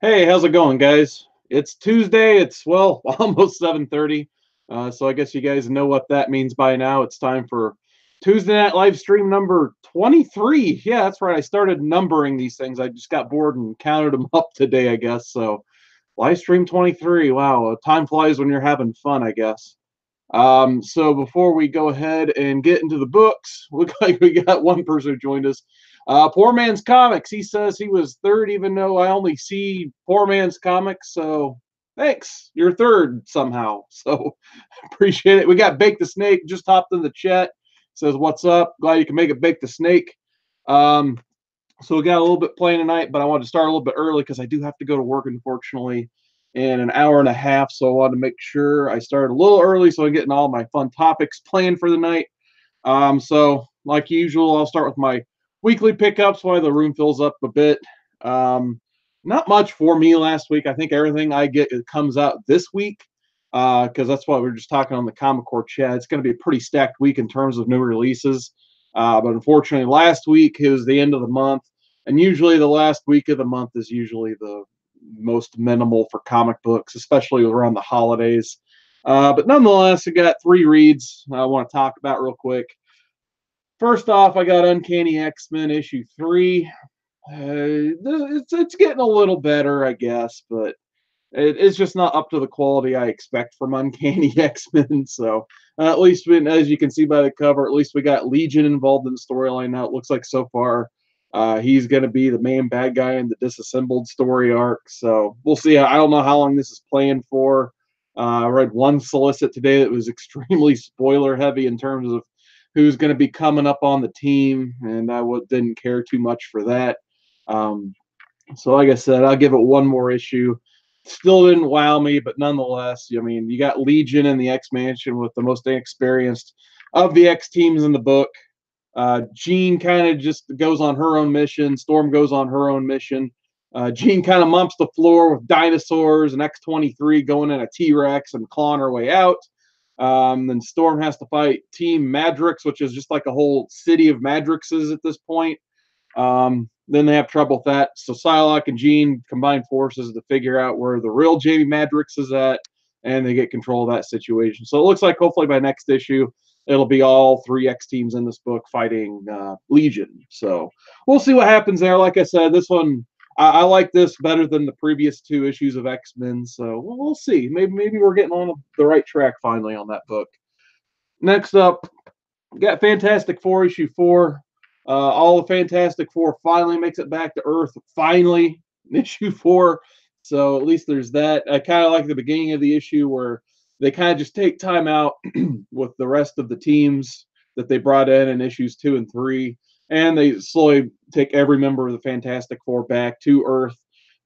Hey, how's it going, guys? It's Tuesday. It's, well, almost 7:30. So I guess you guys know what that means by now. It's time for Tuesday night live stream number 23. Yeah, that's right. I started numbering these things. I just got bored and counted them up today, I guess. So live stream 23. Wow, time flies when you're having fun, I guess. So before we go ahead and get into the books, look like we got one person who joined us. Poor Man's Comics. He says he was third, even though I only see Poor Man's Comics. So thanks. You're third somehow. So appreciate it. We got Bake the Snake just hopped in the chat. Says, what's up? Glad you can make it, Bake the Snake. Um, so we got a little bit playing tonight, but I wanted to start a little bit early because I do have to go to work, unfortunately, in an hour and a half. So I wanted to make sure I started a little early so I'm getting all my fun topics planned for the night. So like usual, I'll start with my weekly pickups while the room fills up a bit. Not much for me last week. I think everything I get it comes out this week because that's what we were just talking on the Comic Core chat. It's going to be a pretty stacked week in terms of new releases. But unfortunately, last week it was the end of the month, and usually the last week of the month is usually the most minimal for comic books, especially around the holidays. But nonetheless, I got three reads I want to talk about real quick. First off, I got Uncanny X-Men issue 3. It's getting a little better, I guess, but it's just not up to the quality I expect from Uncanny X-Men. So at least, as you can see by the cover, at least we got Legion involved in the storyline now. It looks like so far he's going to be the main bad guy in the Disassembled story arc. So we'll see. I don't know how long this is planned for. I read one solicit today that was extremely spoiler heavy in terms of who's going to be coming up on the team, and I didn't care too much for that. Um, so, like I said, I'll give it one more issue. Still didn't wow me, but nonetheless, I mean, you got Legion in the X Mansion with the most inexperienced of the X teams in the book. Jean kind of just goes on her own mission. Storm goes on her own mission. Jean kind of mumps the floor with dinosaurs and X-23 going in a T-Rex and clawing her way out. Then Storm has to fight Team Madrix, which is just like a whole city of Madrixes at this point. Then they have trouble with that. So Psylocke and Jean combine forces to figure out where the real Jamie Madrix is at, and they get control of that situation. So it looks like hopefully by next issue, it'll be all three X teams in this book fighting Legion. So we'll see what happens there. Like I said, this one I like this better than the previous two issues of X-Men. So we'll see. Maybe we're getting on the right track finally on that book. Next up, got Fantastic Four issue 4. All the Fantastic Four finally makes it back to Earth. Finally, issue 4. So at least there's that. I kind of like the beginning of the issue where they kind of just take time out with the rest of the teams that they brought in issues 2 and 3, and they slowly take every member of the Fantastic Four back to Earth.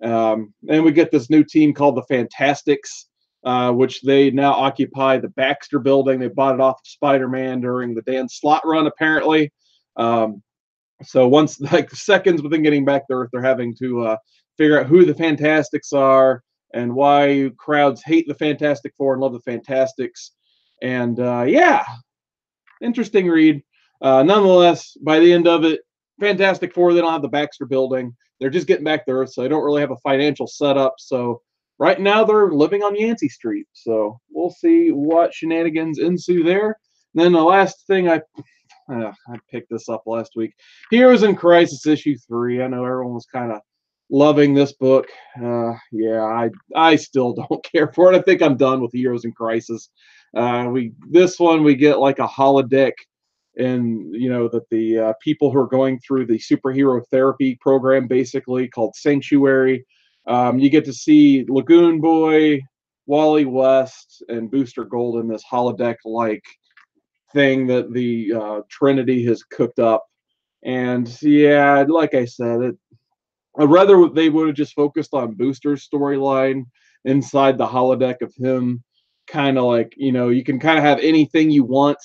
And we get this new team called the Fantastics, which they now occupy the Baxter building. They bought it off of Spider-Man during the Dan Slott run, apparently. So once, like seconds within getting back to Earth, they're having to figure out who the Fantastics are and why crowds hate the Fantastic Four and love the Fantastics. And yeah, interesting read. Nonetheless, by the end of it, Fantastic Four, they don't have the Baxter building. They're just getting back to Earth, so they don't really have a financial setup. So right now they're living on Yancey Street. So we'll see what shenanigans ensue there. And then the last thing I picked this up last week. Heroes in Crisis issue 3. I know everyone was kind of loving this book. Yeah, I still don't care for it. I think I'm done with Heroes in Crisis. This one we get like a holodeck, and you know that the people who are going through the superhero therapy program, basically called Sanctuary, you get to see Lagoon Boy, Wally West, and Booster Gold in this holodeck like thing that the Trinity has cooked up. And yeah, like I said, I'd rather they would have just focused on Booster's storyline inside the holodeck of him, kind of like, you know, you can kind of have anything you want.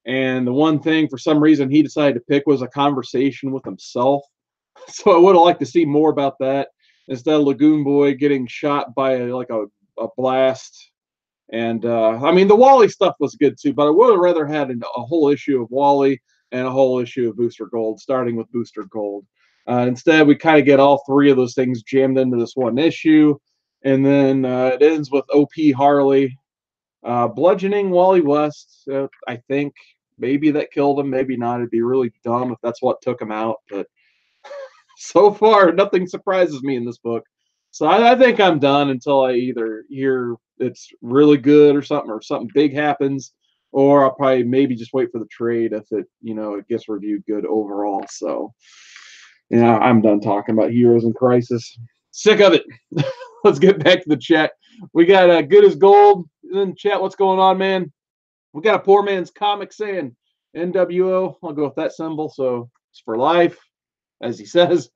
And the one thing, for some reason, he decided to pick was a conversation with himself. So I would have liked to see more about that instead of Lagoon Boy getting shot by a blast. And I mean, the Wally stuff was good too, but I would have rather had a whole issue of Wally and a whole issue of Booster Gold, starting with Booster Gold. Instead, we kind of get all three of those things jammed into this one issue, and then it ends with OP Harley bludgeoning Wally West. I think maybe that killed him, maybe not. It'd be really dumb if that's what took him out, but so far nothing surprises me in this book. So I think I'm done until I either hear it's really good or something big happens, or I'll probably maybe just wait for the trade if it gets reviewed good overall. So yeah, I'm done talking about Heroes in Crisis. Sick of it. Let's get back to the chat. We got Good as Gold in the chat. What's going on, man? We got a poor man's comic saying NWO. I'll go with that symbol. So it's for life, as he says.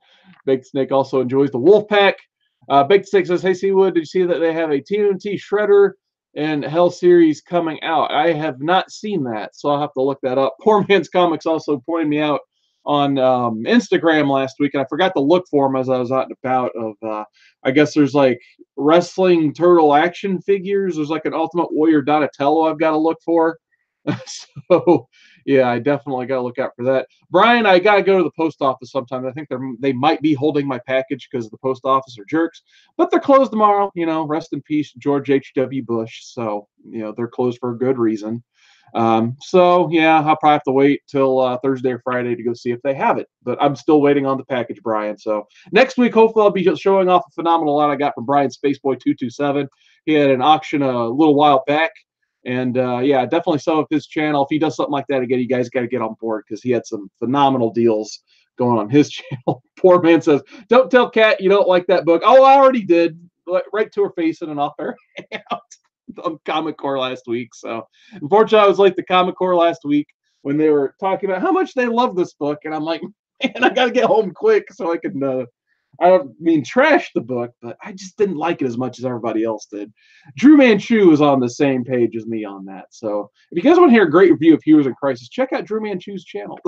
Big Snake also enjoys the Wolfpack. Big Snake says, hey, Seawood, did you see that they have a TNT Shredder and Hell series coming out? I have not seen that, so I'll have to look that up. Poor Man's Comics also pointed me out on Instagram last week, and I forgot to look for them as I was out and about. I guess there's like wrestling turtle action figures. There's like an Ultimate Warrior Donatello I've got to look for. So yeah, I definitely got to look out for that. Brian, I got to go to the post office sometime. I think they might be holding my package because the post office are jerks, but they're closed tomorrow. Rest in peace, George H.W. Bush. So they're closed for a good reason. So yeah, I'll probably have to wait till Thursday or Friday to go see if they have it, but I'm still waiting on the package, Brian. So next week, hopefully I'll be showing off a phenomenal lot I got from Brian Spaceboy 227. He had an auction a little while back, and yeah, definitely some of his channel. If he does something like that again, you guys got to get on board because he had some phenomenal deals going on his channel. Poor man says, don't tell Kat you don't like that book. Oh, I already did, right to her face in an off-air hangout on Comic Core last week. So unfortunately, I was like the Comic Core last week when they were talking about how much they love this book, and I'm like, man, I got to get home quick so I can I don't mean trash the book, but I just didn't like it as much as everybody else did. Drew Manchu is on the same page as me on that. So if you guys want to hear a great review of Heroes in Crisis, check out Drew Manchu's channel.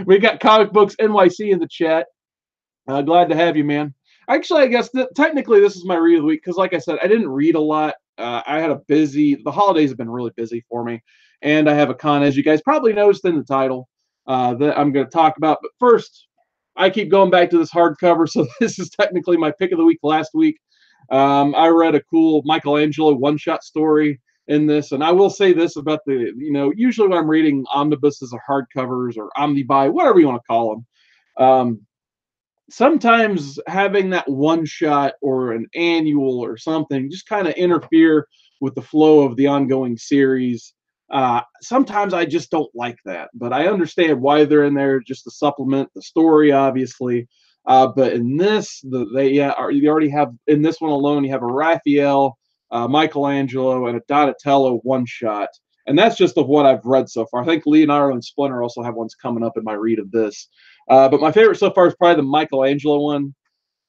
We got Comic Books NYC in the chat. Glad to have you, man. Actually, I guess technically this is my read of the week because, like I said, I didn't read a lot. I had the holidays have been really busy for me, and I have a con, as you guys probably noticed in the title, that I'm going to talk about. But first, I keep going back to this hardcover, so this is technically my pick of the week last week. I read a cool Michelangelo one-shot story in this, and I will say this about usually when I'm reading omnibuses or hardcovers or omnibuy, whatever you want to call them, sometimes having that one shot or an annual or something just kind of interfere with the flow of the ongoing series. Sometimes I just don't like that, but I understand why they're in there just to supplement the story, obviously. But in this, you already have, in this one alone, you have a Raphael, Michelangelo, and a Donatello one shot. And that's just of what I've read so far. I think Leonardo and Splinter also have ones coming up in my read of this. But my favorite so far is probably the Michelangelo one.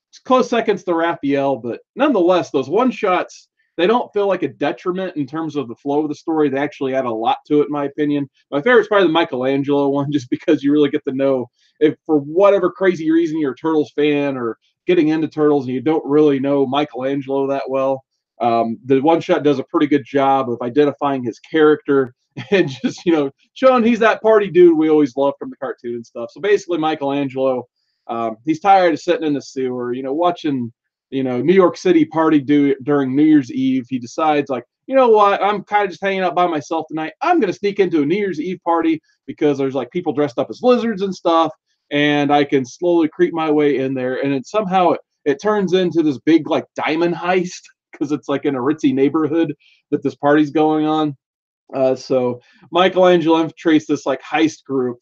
It's close seconds to Raphael, but nonetheless, those one shots, they don't feel like a detriment in terms of the flow of the story. They actually add a lot to it, in my opinion. My favorite is probably the Michelangelo one, just because you really get to know if, for whatever crazy reason, you're a Turtles fan or getting into Turtles and you don't really know Michelangelo that well. The one shot does a pretty good job of identifying his character and just, showing he's that party dude we always loved from the cartoon and stuff. So basically, Michelangelo, he's tired of sitting in the sewer, watching, New York City party during New Year's Eve. He decides, like, you know what, I'm kind of just hanging out by myself tonight. I'm going to sneak into a New Year's Eve party because there's like people dressed up as lizards and stuff, and I can slowly creep my way in there. And somehow it turns into this big like diamond heist because it's like in a ritzy neighborhood that this party's going on. So Michelangelo infiltrates this like heist group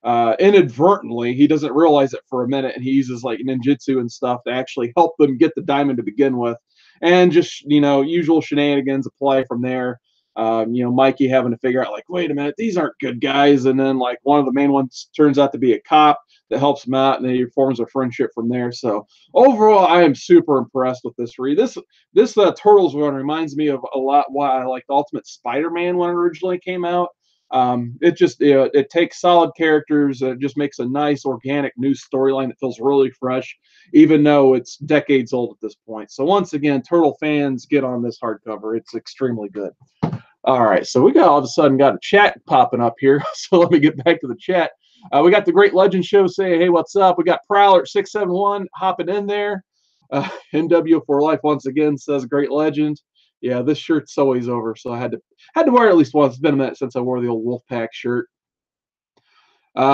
inadvertently. He doesn't realize it for a minute, and he uses like ninjutsu and stuff to actually help them get the diamond to begin with, and just usual shenanigans apply from there. Mikey having to figure out, like, wait a minute, these aren't good guys, and then like one of the main ones turns out to be a cop that helps him out, and then he forms a friendship from there. So overall, I am super impressed with this read. This Turtles one reminds me of a lot why I liked Ultimate Spider-Man when it originally came out. It takes solid characters. It just makes a nice organic new storyline that feels really fresh, even though it's decades old at this point. So once again, Turtle fans, get on this hardcover. It's extremely good. All right, so we all of a sudden got a chat popping up here. So let me get back to the chat. We got the Great Legend Show saying, hey, what's up? We got Prowler 671 hopping in there. NW for Life once again says Great Legend. Yeah, this shirt's always over, so I had to wear it at least once. It's been a minute since I wore the old Wolfpack shirt.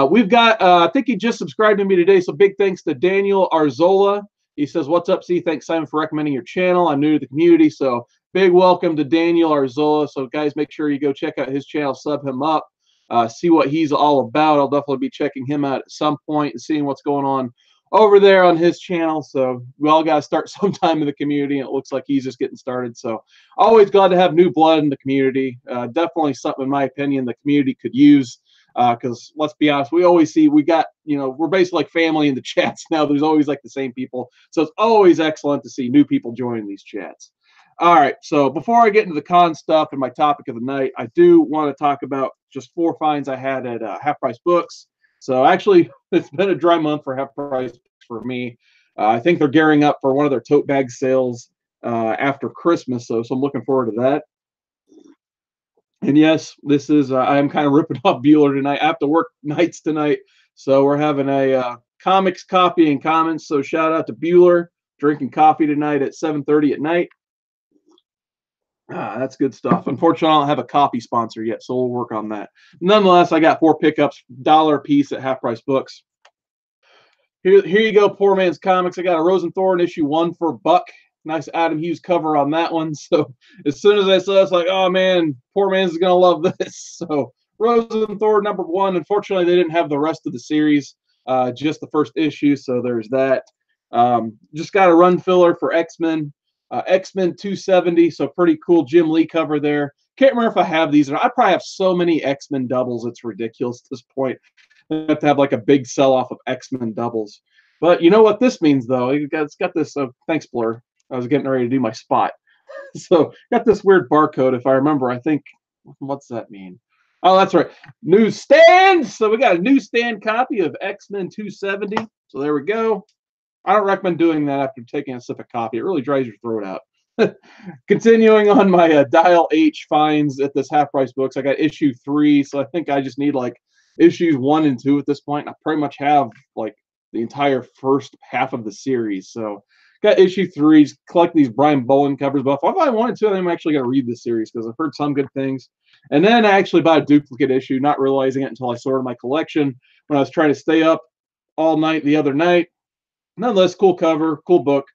We've got, I think he just subscribed to me today, so big thanks to Daniel Arzola. He says, what's up, C? Thanks, Simon, for recommending your channel. I'm new to the community, so big welcome to Daniel Arzola. So, guys, make sure you go check out his channel, sub him up, see what he's all about. I'll definitely be checking him out at some point and seeing what's going on over there on his channel. So we all got to start sometime in the community, and it looks like he's just getting started. So always glad to have new blood in the community. Definitely something, in my opinion, the community could use. Because let's be honest, we always see we got, we're basically like family in the chats now. There's always like the same people. So it's always excellent to see new people join these chats. All right. So before I get into the con stuff and my topic of the night, I do want to talk about just 4 finds I had at Half Price Books. So actually, it's been a dry month for Half Price for me. I think they're gearing up for one of their tote bag sales after Christmas. So I'm looking forward to that. And yes, this is, I'm kind of ripping off Bueller tonight. I have to work nights tonight. So we're having a comics, coffee, and comments. So shout out to Bueller, drinking coffee tonight at 7:30 at night. That's good stuff. Unfortunately, I don't have a coffee sponsor yet, so we'll work on that. Nonetheless, I got 4 pickups, $1 a piece at Half Price Books. Here you go, Poor Man's Comics. I got a Rosenthorn issue 1 for $1. Nice Adam Hughes cover on that one. So as soon as I saw it, it's like, oh man, Poor Man's is gonna love this. So Rosenthorn #1. Unfortunately, they didn't have the rest of the series, just the first issue. So there's that. Just got a run filler for X-Men. X-Men 270, so pretty cool Jim Lee cover there. Can't remember if I have these. I probably have so many X-Men doubles, it's ridiculous at this point. I have to have like a big sell-off of X-Men doubles. But you know what this means, though? It's got this, thanks, Blur. I was getting ready to do my spot. So got this weird barcode, if I remember. I think, what's that mean? Oh, that's right. Newsstand! So we got a newsstand copy of X-Men 270. So there we go. I don't recommend doing that after taking a sip of coffee. It really dries your throat out. Continuing on my Dial H finds at this Half Price Books, I got issue 3, so I think I just need like issues 1 and 2 at this point. I pretty much have like the entire first half of the series. So got issue 3, collect these Brian Bowen covers. But if I wanted to, I'm actually going to read this series because I've heard some good things. And then I actually bought a duplicate issue, not realizing it until I sorted my collection when I was trying to stay up all night the other night. Nonetheless, cool cover, cool book.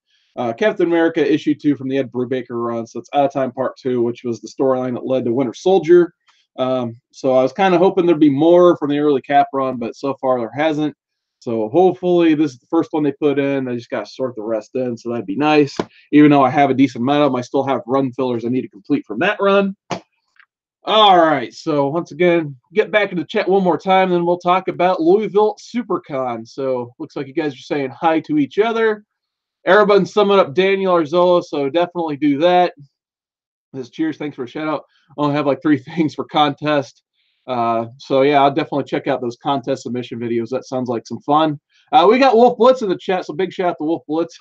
Captain America issue 2 from the Ed Brubaker run. So it's Out of Time Part 2, which was the storyline that led to Winter Soldier. So I was kind of hoping there'd be more from the early Cap run, but so far there hasn't. So hopefully this is the first one they put in. I just got to sort the rest in, so that'd be nice. Even though I have a decent amount of them, I still have run fillers I need to complete from that run. All right, so once again, get back into the chat one more time, then we'll talk about Louisville Supercon. So looks like you guys are saying hi to each other. Everyone's summing up Daniel Arzola, so definitely do that. This cheers, thanks for a shout out. I only have like 3 things for contest. So yeah, I'll definitely check out those contest submission videos. That sounds like some fun. We got Wolf Blitz in the chat, so big shout out to Wolf Blitz.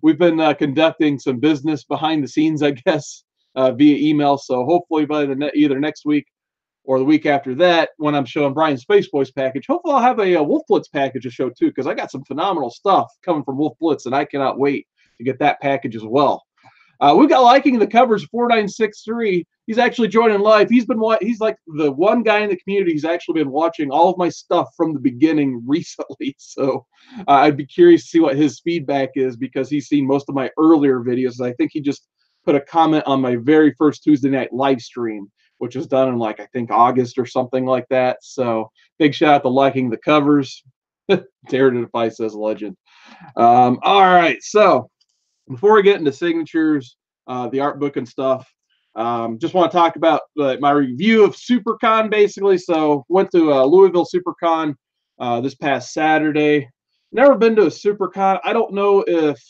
We've been conducting some business behind the scenes, I guess, via email. So hopefully by either next week or the week after that, when I'm showing Brian's Space Boys package, hopefully I'll have a Wolf Blitz package to show too, because I got some phenomenal stuff coming from Wolf Blitz, and I cannot wait to get that package as well. We've got Liking the Covers 4963. He's actually joining live. He's like the one guy in the community who's actually been watching all of my stuff from the beginning recently. So I'd be curious to see what his feedback is, because he's seen most of my earlier videos. I think he just put a comment on my very first Tuesday night live stream, which was done in like, I think August or something like that. So big shout out to Liking the Covers. Dare to Defy says legend. All right, so before we get into signatures, the art book and stuff, just want to talk about my review of Supercon, basically. So went to Louisville Supercon this past Saturday. Never been to a Supercon. I don't know if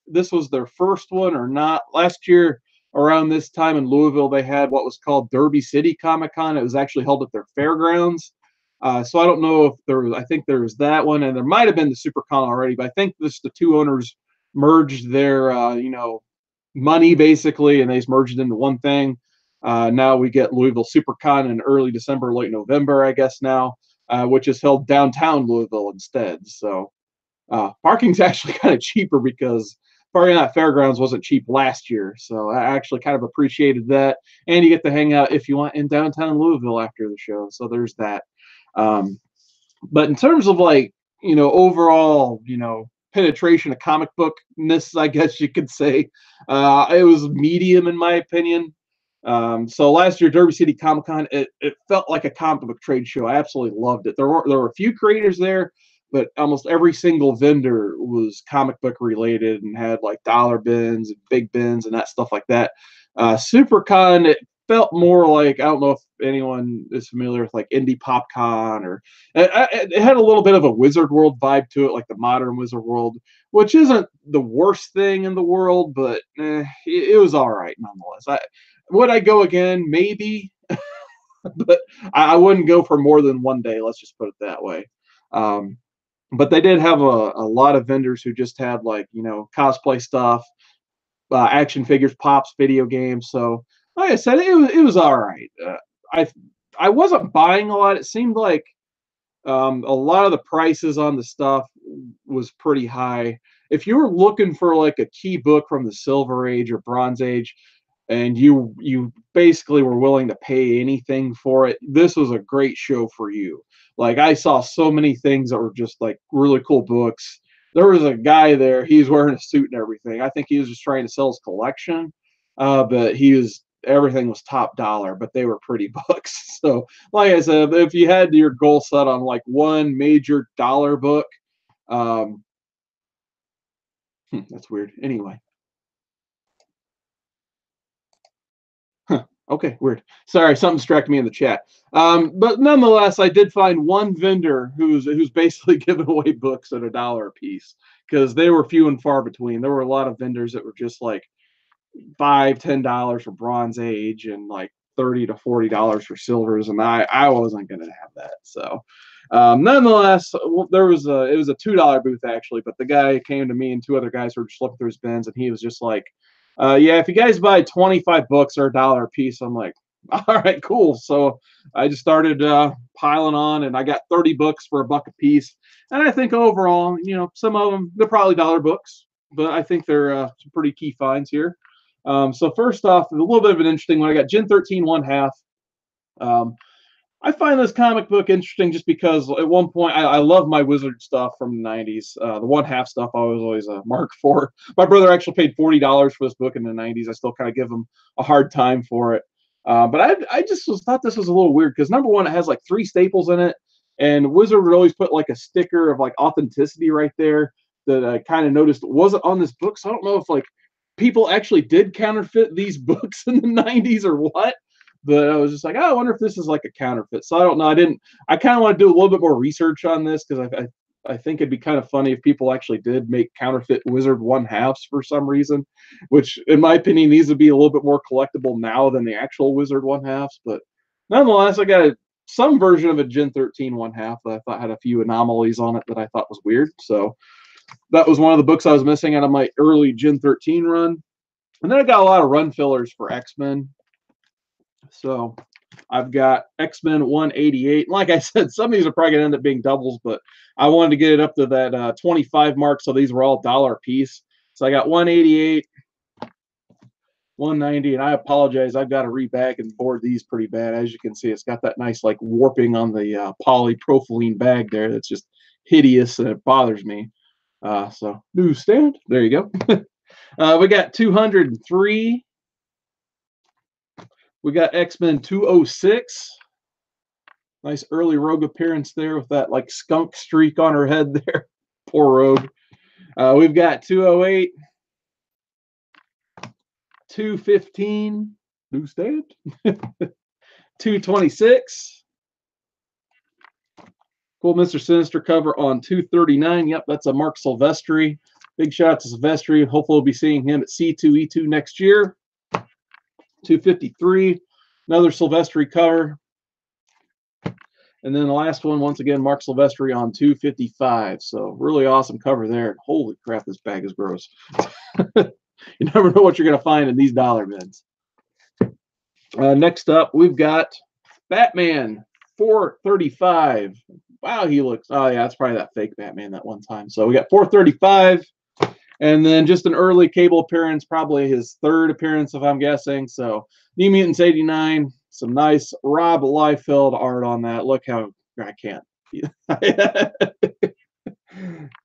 this was their first one or not. Last year around this time in Louisville, they had what was called Derby City Comic Con. It was actually held at their fairgrounds. So I don't know if there was, I think there was that one, and there might have been the Supercon already, but I think the 2 owners merged their, money basically, and they just merged it into one thing. Now we get Louisville Supercon in early December, late November, I guess now. which is held downtown Louisville instead. So parking's actually kind of cheaper because parking at fairgrounds wasn't cheap last year. So I actually kind of appreciated that. And you get to hang out if you want in downtown Louisville after the show. So there's that. Um, but in terms of like, overall, penetration of comic bookness, I guess you could say, it was medium in my opinion. So last year, Derby City Comic Con, it felt like a comic book trade show. I absolutely loved it. There were a few creators there, but almost every single vendor was comic book related and had like dollar bins and big bins and that stuff like that. Supercon, it felt more like, I don't know if anyone is familiar with like Indie PopCon, or it had a little bit of a Wizard World vibe to it, like the modern Wizard World, which isn't the worst thing in the world, but it was all right nonetheless. Would I go again? Maybe, but I wouldn't go for more than one day. Let's just put it that way. But they did have a lot of vendors who just had like, cosplay stuff, action figures, pops, video games. So like I said, it was all right. I wasn't buying a lot. It seemed like a lot of the prices on the stuff was pretty high. If you were looking for like a key book from the Silver Age or Bronze Age, and you basically were willing to pay anything for it, this was a great show for you. Like I saw so many things that were just like really cool books. There was a guy there, he's wearing a suit and everything. I think he was just trying to sell his collection, but everything was top dollar, but they were pretty books. So like I said, if you had your goal set on like one major dollar book, that's weird. Anyway. Okay, weird. Sorry, something distracted me in the chat. But nonetheless, I did find one vendor who's basically giving away books at $1 a piece, because they were few and far between. There were a lot of vendors that were just like $5-10 for Bronze Age and like $30 to $40 for silvers, and I wasn't gonna have that. So nonetheless, it was a $2 booth actually, but the guy came to me and two other guys were just looking through his bins, and he was just like, yeah, if you guys buy 25 books or $1 a piece, I'm like, all right, cool. So I just started piling on, and I got 30 books for $1 a piece. And I think overall, some of them, they're probably dollar books, but I think they're some pretty key finds here. So first off, a little bit of an interesting one. I got Gen 13 1/2. I find this comic book interesting just because at one point I love my Wizard stuff from the 90s. The 1/2 stuff I was always a mark for. My brother actually paid $40 for this book in the 90s. I still kind of give him a hard time for it. But I just thought this was a little weird because number one, it has like 3 staples in it, and Wizard would always put like a sticker of like authenticity right there that I kind of noticed wasn't on this book. So I don't know if like people actually did counterfeit these books in the 90s or what. But I was just like, oh, I wonder if this is like a counterfeit. So I don't know. I kind of want to do a little bit more research on this because I think it'd be kind of funny if people actually did make counterfeit Wizard 1/2s for some reason, which in my opinion needs to be a little bit more collectible now than the actual Wizard 1/2s. But nonetheless, I got some version of a Gen 13 1/2 that I thought had a few anomalies on it that I thought was weird. So that was one of the books I was missing out of my early Gen 13 run. And then I got a lot of run fillers for X-Men. So I've got X-Men 188. Like I said, some of these are probably going to end up being doubles, but I wanted to get it up to that 25 mark, so these were all $1 a piece. So I got 188, 190, and I apologize. I've got to rebag and board these pretty bad. As you can see, it's got that nice like warping on the polypropylene bag there that's just hideous, and it bothers me. So newsstand, there you go. We got 203. We got X-Men 206. Nice early Rogue appearance there with that like skunk streak on her head there. Poor Rogue. We've got 208. 215. Newsstand. 226. Cool Mr. Sinister cover on 239. Yep, that's a Mark Silvestri. Big shout out to Silvestri. Hopefully we'll be seeing him at C2E2 next year. 253, another Silvestri cover. And then the last one, once again, Mark Silvestri on 255. So really awesome cover there. Holy crap, this bag is gross. You never know what you're going to find in these dollar bins. Next up, we've got Batman 435. Wow, he looks. Oh yeah, that's probably that fake Batman that one time. So we got 435, and then just an early Cable appearance, probably his third appearance, if I'm guessing. So New Mutants 89. Some nice Rob Liefeld art on that. Look how I can't.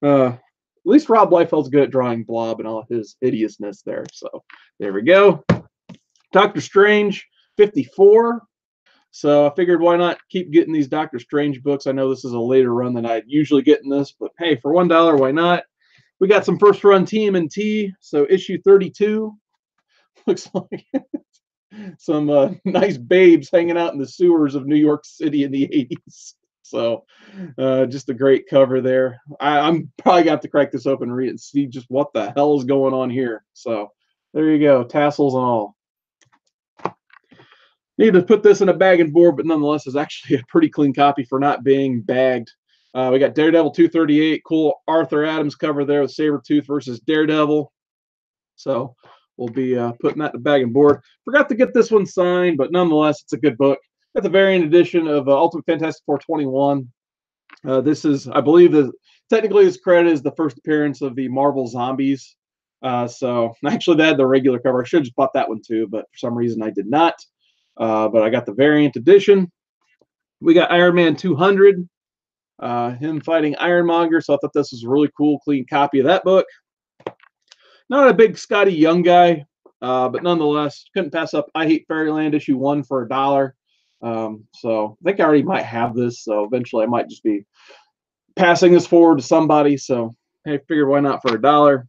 At least Rob Liefeld's good at drawing Blob and all his hideousness there. So there we go. Doctor Strange 54. So I figured why not keep getting these Doctor Strange books. I know this is a later run than I'd usually get in this, but hey, for $1, why not? We got some first run TMNT. So issue 32 looks like some nice babes hanging out in the sewers of New York City in the 80s. So just a great cover there. I'm probably got to crack this open and read it and see just what the hell is going on here. So there you go, tassels and all. Need to put this in a bag and board, but nonetheless is actually a pretty clean copy for not being bagged. We got Daredevil 238, cool Arthur Adams cover there with Sabretooth versus Daredevil. So we'll be putting that in the bag and board. Forgot to get this one signed, but nonetheless, it's a good book. Got the variant edition of Ultimate Fantastic Four 21. This is, I believe, technically this credit is the first appearance of the Marvel Zombies. So actually, they had the regular cover. I should have just bought that one too, but for some reason I did not. But I got the variant edition. We got Iron Man 200, him fighting Ironmonger. So I thought this was a really cool, clean copy of that book. Not a big Scotty Young guy, but nonetheless, couldn't pass up I Hate Fairyland issue 1 for $1. So I think I already might have this. So eventually I might just be passing this forward to somebody. So hey, figured why not for $1.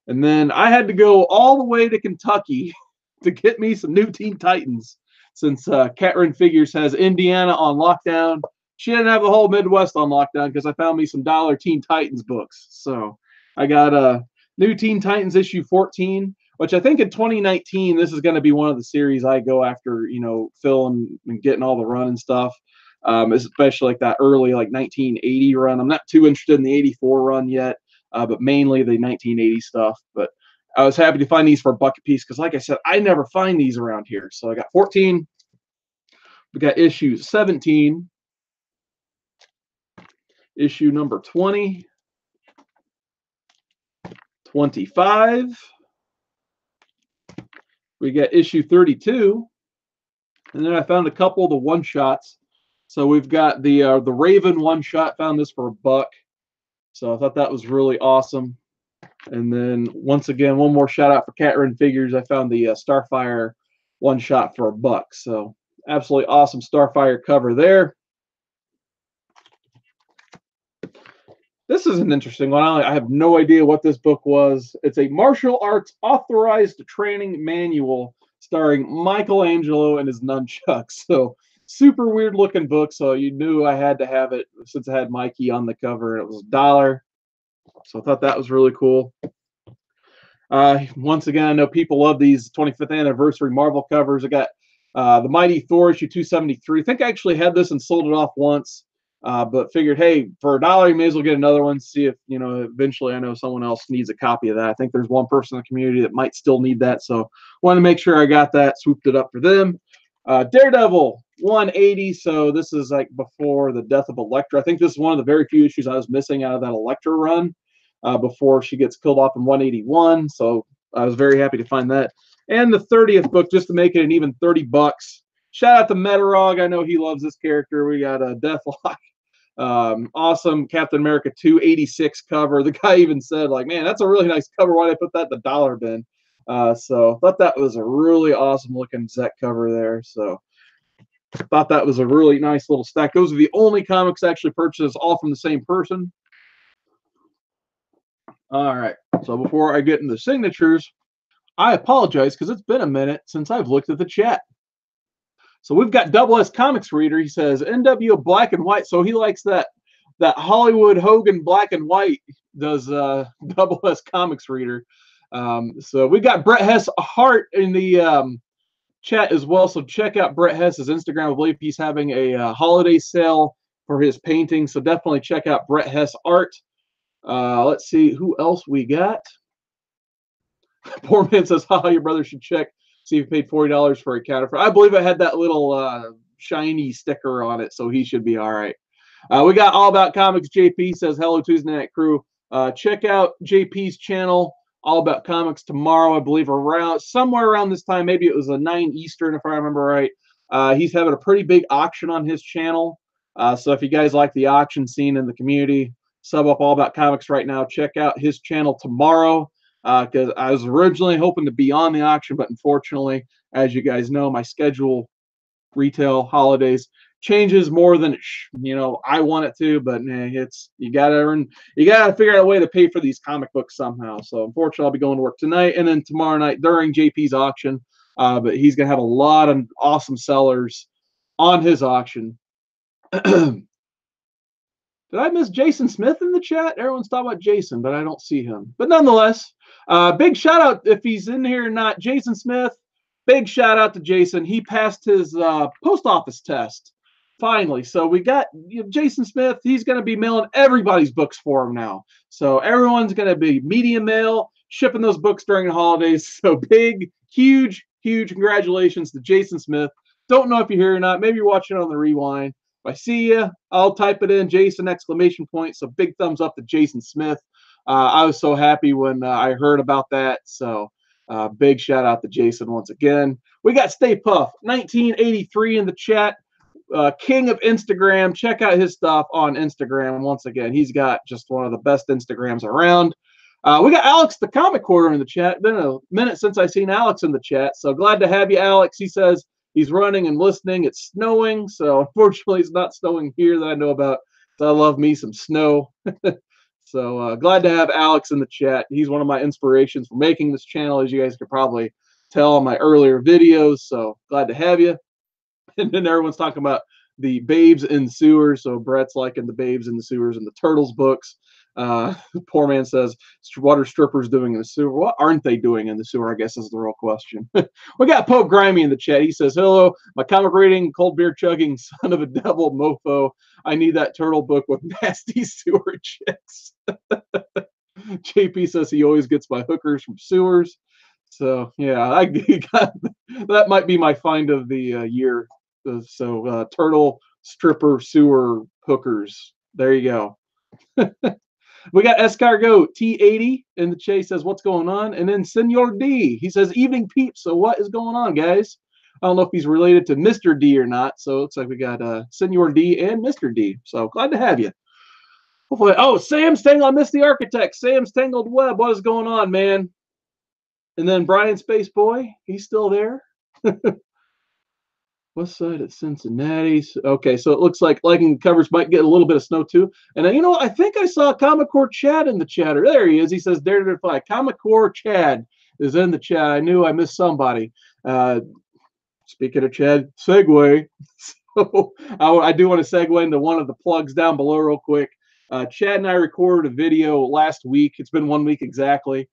And then I had to go all the way to Kentucky to get me some new Teen Titans, since Catherine Figures has Indiana on lockdown. She didn't have the whole Midwest on lockdown because I found me some $1 Teen Titans books. So I got new Teen Titans issue 14, which I think in 2019, this is going to be one of the series I go after, you know, filling and getting all the run and stuff, especially like that early, like 1980 run. I'm not too interested in the 84 run yet, but mainly the 1980 stuff. But I was happy to find these for $1 a piece because, like I said, I never find these around here. So I got 14. We got issue 17, issue number 20, 25. We got issue 32, and then I found a couple of the one-shots. So we've got the Raven one-shot. Found this for $1. So I thought that was really awesome. And then once again, one more shout out for Catherine Figures. I found the Starfire one shot for $1. So absolutely awesome Starfire cover there. This is an interesting one. I have no idea what this book was. It's a martial arts authorized training manual starring Michelangelo and his nunchucks. So super weird looking book. So you knew I had to have it since I had Mikey on the cover and it was $1. So I thought that was really cool. Once again, I know people love these 25th anniversary Marvel covers. I got the Mighty Thor issue 273. I think I actually had this and sold it off once, but figured, hey, for $1, you may as well get another one. See if, you know, eventually I know someone else needs a copy of that. I think there's one person in the community that might still need that. So wanted to make sure I got that, swooped it up for them. Daredevil 180. So this is like before the death of Elektra. I think this is one of the very few issues I was missing out of that Elektra run. Before she gets killed off in 181. So I was very happy to find that. And the 30th book, just to make it an even $30. Shout out to Metarog. I know he loves this character. We got a Deathlock. Awesome Captain America 286 cover. The guy even said, like, man, that's a really nice cover. Why did I put that in the $1 bin? So thought that was a really awesome looking Zek cover there. So thought that was a really nice little stack. Those are the only comics I actually purchased, all from the same person. All right, so before I get into signatures, I apologize because it's been a minute since I've looked at the chat. So we've got Double S Comics Reader. He says NW black and white. So he likes that Hollywood Hogan black and white does Double S Comics Reader. So we got Brett Hess Hart in the chat as well. So check out Brett Hess's Instagram. I believe he's having a holiday sale for his painting. So definitely check out Brett Hess Art. Let's see who else we got. Poor man says, haha, your brother should check, see if you paid $40 for a counterfeit. I believe I had that little shiny sticker on it, so he should be all right. We got All About Comics. JP says, hello, Tuesday Night Crew. Check out JP's channel, All About Comics, tomorrow, I believe, somewhere around this time. Maybe it was a 9 Eastern, if I remember right. He's having a pretty big auction on his channel. So if you guys like the auction scene in the community, sub up All About Comics right now. Check out his channel tomorrow, because I was originally hoping to be on the auction, but unfortunately, as you guys know, my schedule, retail, holidays, changes more than I want it to. But it's you gotta figure out a way to pay for these comic books somehow. So unfortunately, I'll be going to work tonight and then tomorrow night during JP's auction. But he's gonna have a lot of awesome sellers on his auction. Did I miss Jason Smith in the chat? Everyone's talking about Jason, but I don't see him. But nonetheless, big shout out if he's in here or not. Jason Smith, big shout out to Jason. He passed his post office test finally. So we got Jason Smith. He's going to be mailing everybody's books for him now. So everyone's going to be media mail, shipping those books during the holidays. So big, huge congratulations to Jason Smith. Don't know if you're here or not. Maybe you're watching on the rewind. If I see you, I'll type it in, Jason, exclamation point. So big thumbs up to Jason Smith. I was so happy when I heard about that. So big shout out to Jason once again. We got Stay Puff 1983 in the chat. King of Instagram. Check out his stuff on Instagram. Once again, he's got just one of the best Instagrams around. We got Alex the Comic Quarter in the chat. Been a minute since I've seen Alex in the chat. So glad to have you, Alex. He says he's running and listening. It's snowing. So unfortunately, it's not snowing here that I know about. So I love me some snow. So glad to have Alex in the chat. He's one of my inspirations for making this channel, as you guys could probably tell in my earlier videos. So glad to have you. And then everyone's talking about the Babes in Sewers. So Brett's liking the Babes in the Sewers and the Turtles books. Poor man says, what are strippers doing in the sewer? What aren't they doing in the sewer, I guess is the real question. We got Pope Grimy in the chat. He says, hello, my comic reading, cold beer chugging, son of a devil mofo. I need that turtle book with nasty sewer chicks. JP says he always gets my hookers from sewers. So, yeah, that might be my find of the year. So, turtle, stripper, sewer, hookers. There you go. We got Escargot T80 in the chat. Says, what's going on? And then Senor D. He says, evening peeps. So what is going on, guys? I don't know if he's related to Mr. D or not. So it looks like we got Senor D and Mr. D. So glad to have you. Hopefully, Sam's Tangled. I missed the architect. Sam's Tangled Web. What is going on, man? And then Brian Space Boy. He's still there. West side of Cincinnati. Okay, so it looks like liking covers might get a little bit of snow too. And I think I saw Comic Core Chad in the chatter. There he is. He says, dare to fly. Comic Core Chad is in the chat. I knew I missed somebody. Speaking of Chad, segue. So I do want to segue into one of the plugs down below real quick. Chad and I recorded a video last week. It's been 1 week exactly.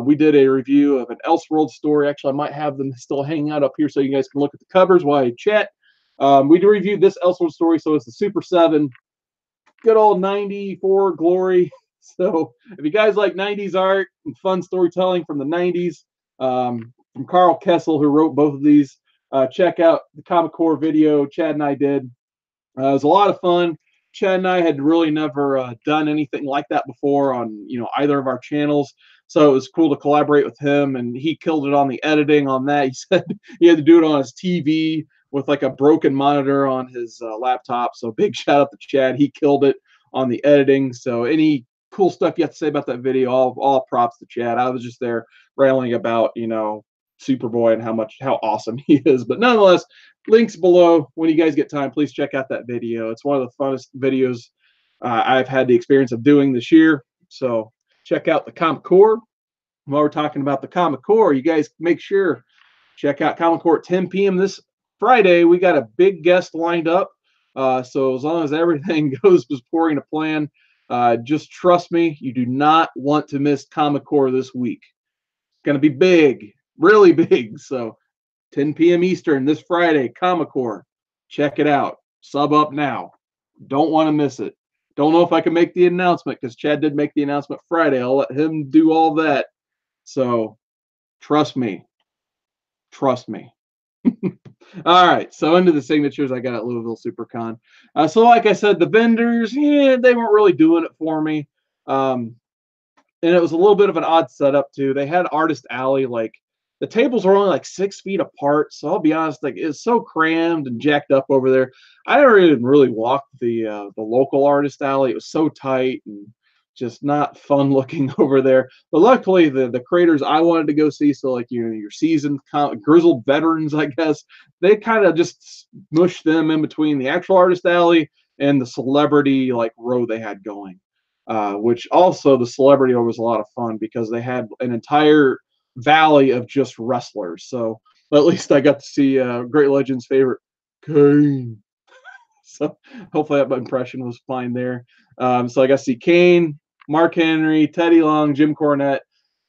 We did a review of an Elseworlds story. Actually, I might have them still hanging out up here so you guys can look at the covers while I chat. We reviewed this Elseworlds story, so it's the Super 7. Good old 94 glory. So if you guys like 90s art and fun storytelling from the 90s, from Carl Kessel, who wrote both of these, check out the Comic Core video Chad and I did. It was a lot of fun. Chad and I had really never done anything like that before on either of our channels. So it was cool to collaborate with him, and he killed it on the editing on that. He said he had to do it on his TV with like a broken monitor on his laptop. So big shout out to Chad. He killed it on the editing. So any cool stuff you have to say about that video, all props to Chad. I was just there railing about, Superboy and how awesome he is. But nonetheless, links below. When you guys get time, please check out that video. It's one of the funnest videos I've had the experience of doing this year. So check out the Comic Core. While we're talking about the Comic Core, you guys make sure check out Comic Core at 10 p.m. this Friday. We got a big guest lined up. So as long as everything goes according to plan, just trust me, you do not want to miss Comic Core this week. It's going to be big, really big. So 10 p.m. Eastern this Friday, Comic Core. Check it out. Sub up now. Don't want to miss it. Don't know if I can make the announcement because Chad did make the announcement Friday. I'll let him do all that. So trust me. Trust me. All right, so into the signatures I got at Louisville Supercon. So like I said, the vendors, yeah, they weren't really doing it for me. Um, and it was a little bit of an odd setup too. They had Artist Alley, like the tables were only like 6 feet apart. So I'll be honest, like it's so crammed and jacked up over there. I never even really walked the local Artist Alley. It was so tight and just not fun looking over there. But luckily, the creators I wanted to go see, so like your seasoned grizzled veterans, I guess, they kind of just mushed them in between the actual Artist Alley and the celebrity like row they had going. Which also the celebrity was a lot of fun because they had an entire valley of just wrestlers. So at least I got to see Great Legends' favorite, Kane. So hopefully that impression was fine there. So I got to see Kane, Mark Henry, Teddy Long, Jim Cornette.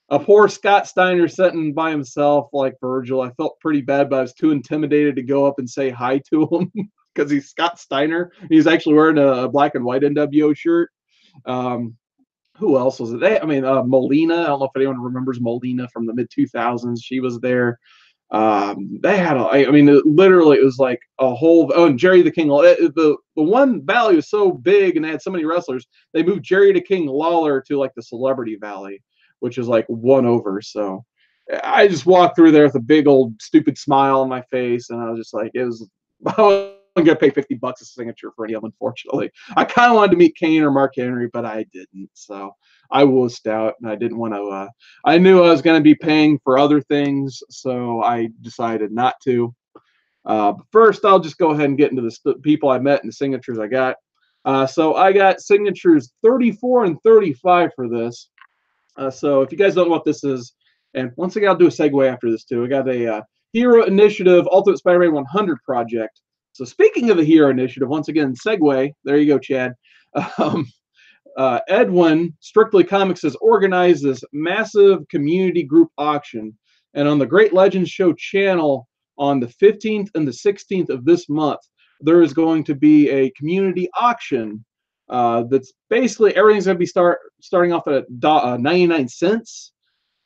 A poor Scott Steiner sitting by himself like Virgil. I felt pretty bad, but I was too intimidated to go up and say hi to him because he's Scott Steiner. He's actually wearing a black and white NWO shirt. Um, who else was it? I mean, Molina. I don't know if anyone remembers Molina from the mid 2000s. She was there. They had I mean, literally, it was like a whole. Oh, and Jerry the King. The one valley was so big and they had so many wrestlers. They moved Jerry the King Lawler to like the Celebrity Valley, which is like one over. So I just walked through there with a big old stupid smile on my face, and I was just like, it was. I wasn't gonna pay $50 a signature for any of them, unfortunately. I kind of wanted to meet Kane or Mark Henry, but I didn't. So I wussed out, and I didn't want to. I knew I was going to be paying for other things, so I decided not to. But first, I'll just go ahead and get into the people I met and the signatures I got. So I got signatures 34 and 35 for this. So if you guys don't know what this is, and once again, I'll do a segue after this too. I got a Hero Initiative Ultimate Spider-Man 100 project. So speaking of the Hero Initiative, once again, segue. There you go, Chad. Um, Edwin, Strictly Comics, has organized this massive community group auction. And on the Great Legends Show channel on the 15th and the 16th of this month, there is going to be a community auction that's basically everything's going to be starting off at 99 cents.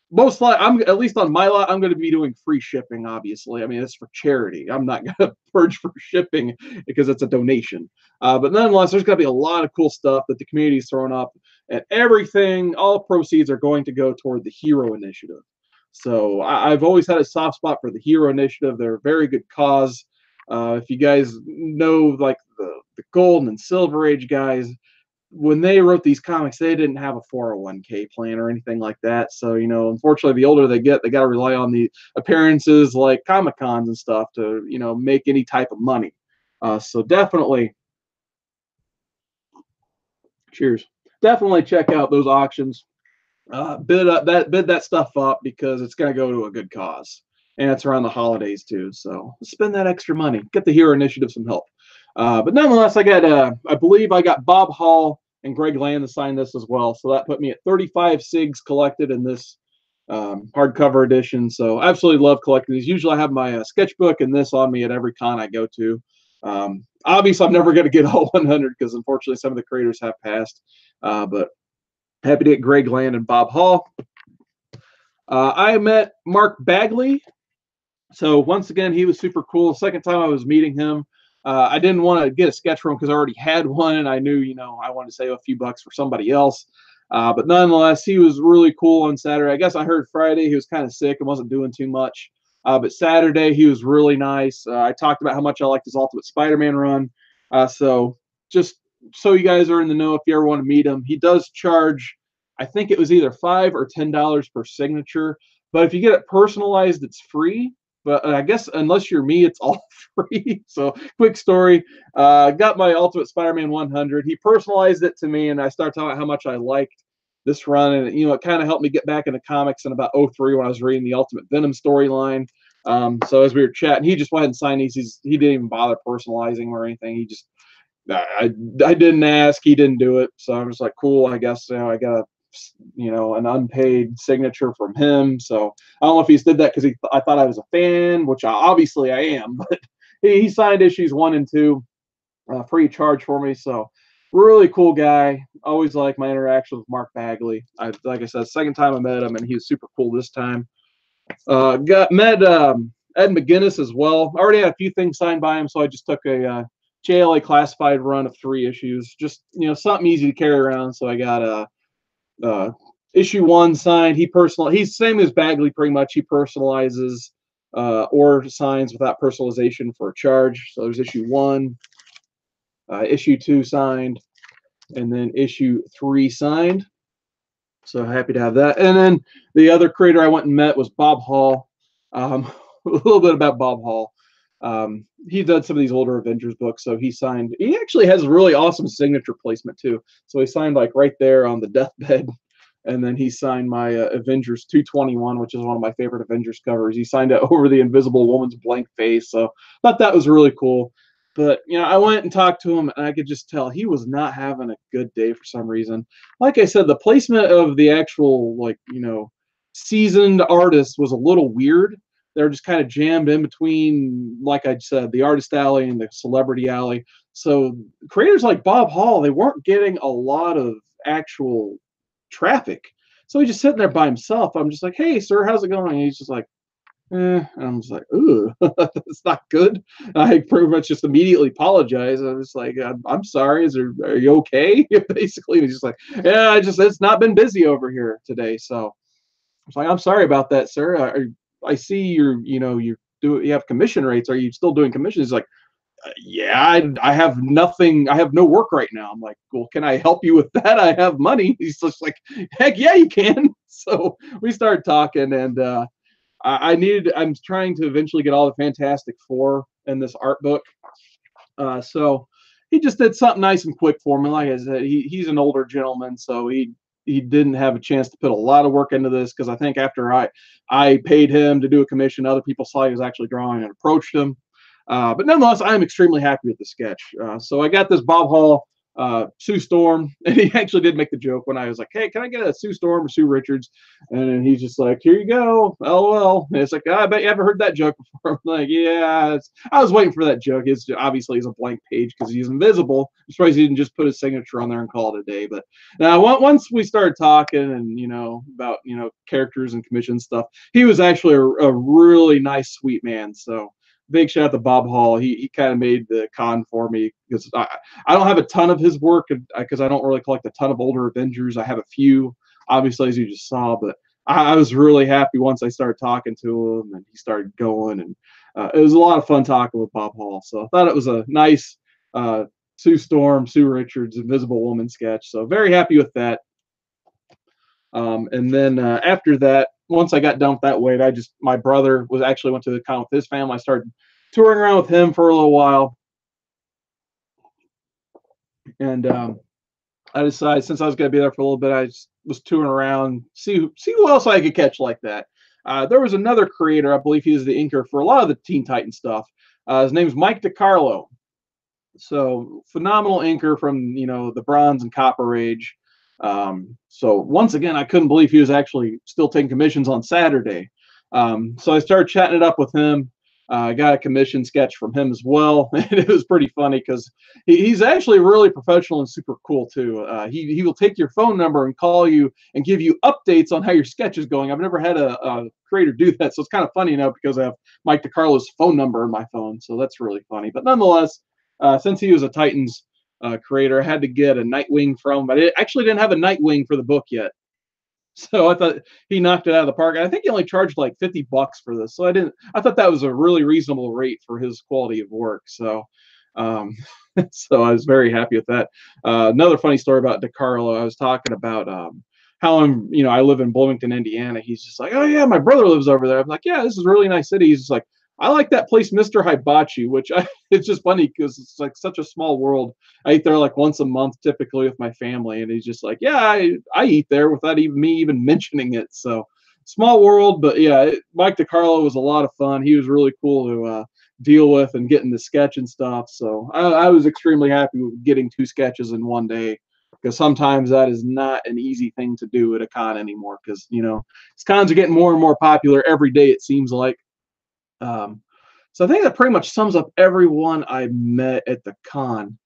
Most likely, I'm at least on my lot. I'm going to be doing free shipping. Obviously, I mean it's for charity. I'm not going to purge for shipping because it's a donation. But nonetheless, there's going to be a lot of cool stuff that the community is throwing up, and everything, all proceeds are going to go toward the Hero Initiative. So I've always had a soft spot for the Hero Initiative. They're a very good cause. If you guys know, like the Golden and Silver Age guys, when they wrote these comics, they didn't have a 401k plan or anything like that. So, unfortunately, the older they get, they got to rely on the appearances like Comic Cons and stuff to, make any type of money. So definitely, cheers. Definitely check out those auctions. Bid that stuff up because it's going to go to a good cause, and it's around the holidays too. So spend that extra money. Get the Hero Initiative some help. But nonetheless, I believe I got Bob Hall and Greg Land to sign this as well. So that put me at 35 SIGs collected in this hardcover edition. So I absolutely love collecting these. Usually I have my sketchbook and this on me at every con I go to. Obviously, I'm never going to get all 100 because unfortunately some of the creators have passed. But happy to get Greg Land and Bob Hall. I met Mark Bagley. So once again, he was super cool. The second time I was meeting him, I didn't want to get a sketch from him because I already had one, and I knew, I wanted to save a few bucks for somebody else. But nonetheless, he was really cool on Saturday. I guess I heard Friday he was kind of sick and wasn't doing too much. But Saturday, he was really nice. I talked about how much I liked his Ultimate Spider-Man run. So just so you guys are in the know, if you ever want to meet him, he does charge, I think it was either $5 or $10 per signature. But if you get it personalized, it's free. But I guess unless you're me, it's all free. So quick story. Got my Ultimate Spider-Man 100. He personalized it to me, and I started talking about how much I liked this run. And, it kind of helped me get back into comics in about 03 when I was reading the Ultimate Venom storyline. So as we were chatting, he just went ahead and signed these. He didn't even bother personalizing or anything. He just, I didn't ask. He didn't do it. So I'm just like, cool, I guess, I got an unpaid signature from him. So I don't know if he did that because I thought I was a fan, which obviously I am, but he signed issues 1 and 2 free charge for me. So really cool guy. Always like my interaction with Mark Bagley. Like I said, second time I met him, and he was super cool this time. Met Ed McGuinness as well. I already had a few things signed by him, so I just took a JLA classified run of 3 issues. Just something easy to carry around. So I got issue 1 signed. He's same as Bagley pretty much. He personalizes or signs without personalization for a charge. So there's issue 1, issue 2 signed, and then issue 3 signed. So happy to have that. And then the other creator I went and met was Bob Hall. A little bit about Bob Hall. He did some of these older Avengers books, so he signed. He actually has a really awesome signature placement too. So he signed like right there on the deathbed, and then he signed my Avengers 221, which is one of my favorite Avengers covers. He signed it over the Invisible Woman's blank face, so I thought that was really cool. But I went and talked to him, and I could just tell he was not having a good day for some reason. Like I said, the placement of the actual seasoned artist was a little weird. They're just kind of jammed in between, like I said, the artist alley and the celebrity alley. So creators like Bob Hall, they weren't getting a lot of actual traffic. So he's just sitting there by himself. I'm just like, hey, sir, how's it going? And he's just like, and I'm just like, ooh, that's not good. I pretty much just immediately apologized. I was like, I'm sorry. Are you okay? Basically, he's just like, yeah, it's not been busy over here today. So I was like, I'm sorry about that, sir. I see you have commission rates. Are you still doing commissions? He's like, yeah, I have nothing. I have no work right now. I'm like, well, can I help you with that? I have money. He's just like, heck yeah, you can. So we started talking, and I'm trying to eventually get all the Fantastic Four in this art book. So he just did something nice and quick for me. Like I said, he's an older gentleman, so he didn't have a chance to put a lot of work into this, because I think after I paid him to do a commission, other people saw he was actually drawing and approached him. But nonetheless, I am extremely happy with the sketch. So I got this Bob Hall Sue Storm, and he actually did make the joke when I was like, hey, can I get a Sue Storm or Sue Richards? And then he's just like, here you go, LOL. And it's like, I bet you haven't heard that joke before. I'm like, yeah, I was waiting for that joke. It's obviously a blank page because he's invisible. I'm surprised he didn't just put his signature on there and call it a day. But now once we started talking and about characters and commission stuff, he was actually a really nice, sweet man. So big shout out to Bob Hall. He kind of made the con for me, because I don't have a ton of his work, because I don't really collect a ton of older Avengers. I have a few, obviously, as you just saw, but I was really happy once I started talking to him and he started going, and it was a lot of fun talking with Bob Hall. So I thought it was a nice Sue Storm, Sue Richards, Invisible Woman sketch. So very happy with that. And then after that, once I got done with that weight, my brother went to the con with his family. I started touring around with him for a little while. And I decided, since I was going to be there for a little bit, I just was touring around, see who else I could catch like that. There was another creator, I believe he was the inker for a lot of the Teen Titans stuff. His name's Mike DiCarlo. So phenomenal inker from, the Bronze and Copper Age. So once again, I couldn't believe he was actually still taking commissions on Saturday. So I started chatting it up with him. I got a commission sketch from him as well, and it was pretty funny because he's actually really professional and super cool too. He will take your phone number and call you and give you updates on how your sketch is going. I've never had a creator do that, so it's kind of funny because I have Mike DiCarlo's phone number in my phone, so that's really funny. But nonetheless, since he was a Titans creator, I had to get a Nightwing from him. But I actually didn't have a Nightwing for the book yet. So I thought he knocked it out of the park. And I think he only charged like $50 for this. So I thought that was a really reasonable rate for his quality of work. So, so I was very happy with that. Another funny story about DiCarlo, I was talking about how I live in Bloomington, Indiana. He's just like, oh yeah, my brother lives over there. I'm like, yeah, this is a really nice city. He's just like, I like that place, Mr. Hibachi, which it's just funny because it's like such a small world. I eat there like once a month, typically with my family, and he's just like, yeah, I eat there without me even mentioning it. So small world, but yeah, Mike DiCarlo was a lot of fun. He was really cool to deal with and getting the sketch and stuff. So I was extremely happy with getting 2 sketches in one day, because sometimes that is not an easy thing to do at a con anymore, because cons are getting more and more popular every day, it seems like. So I think that pretty much sums up everyone I met at the con.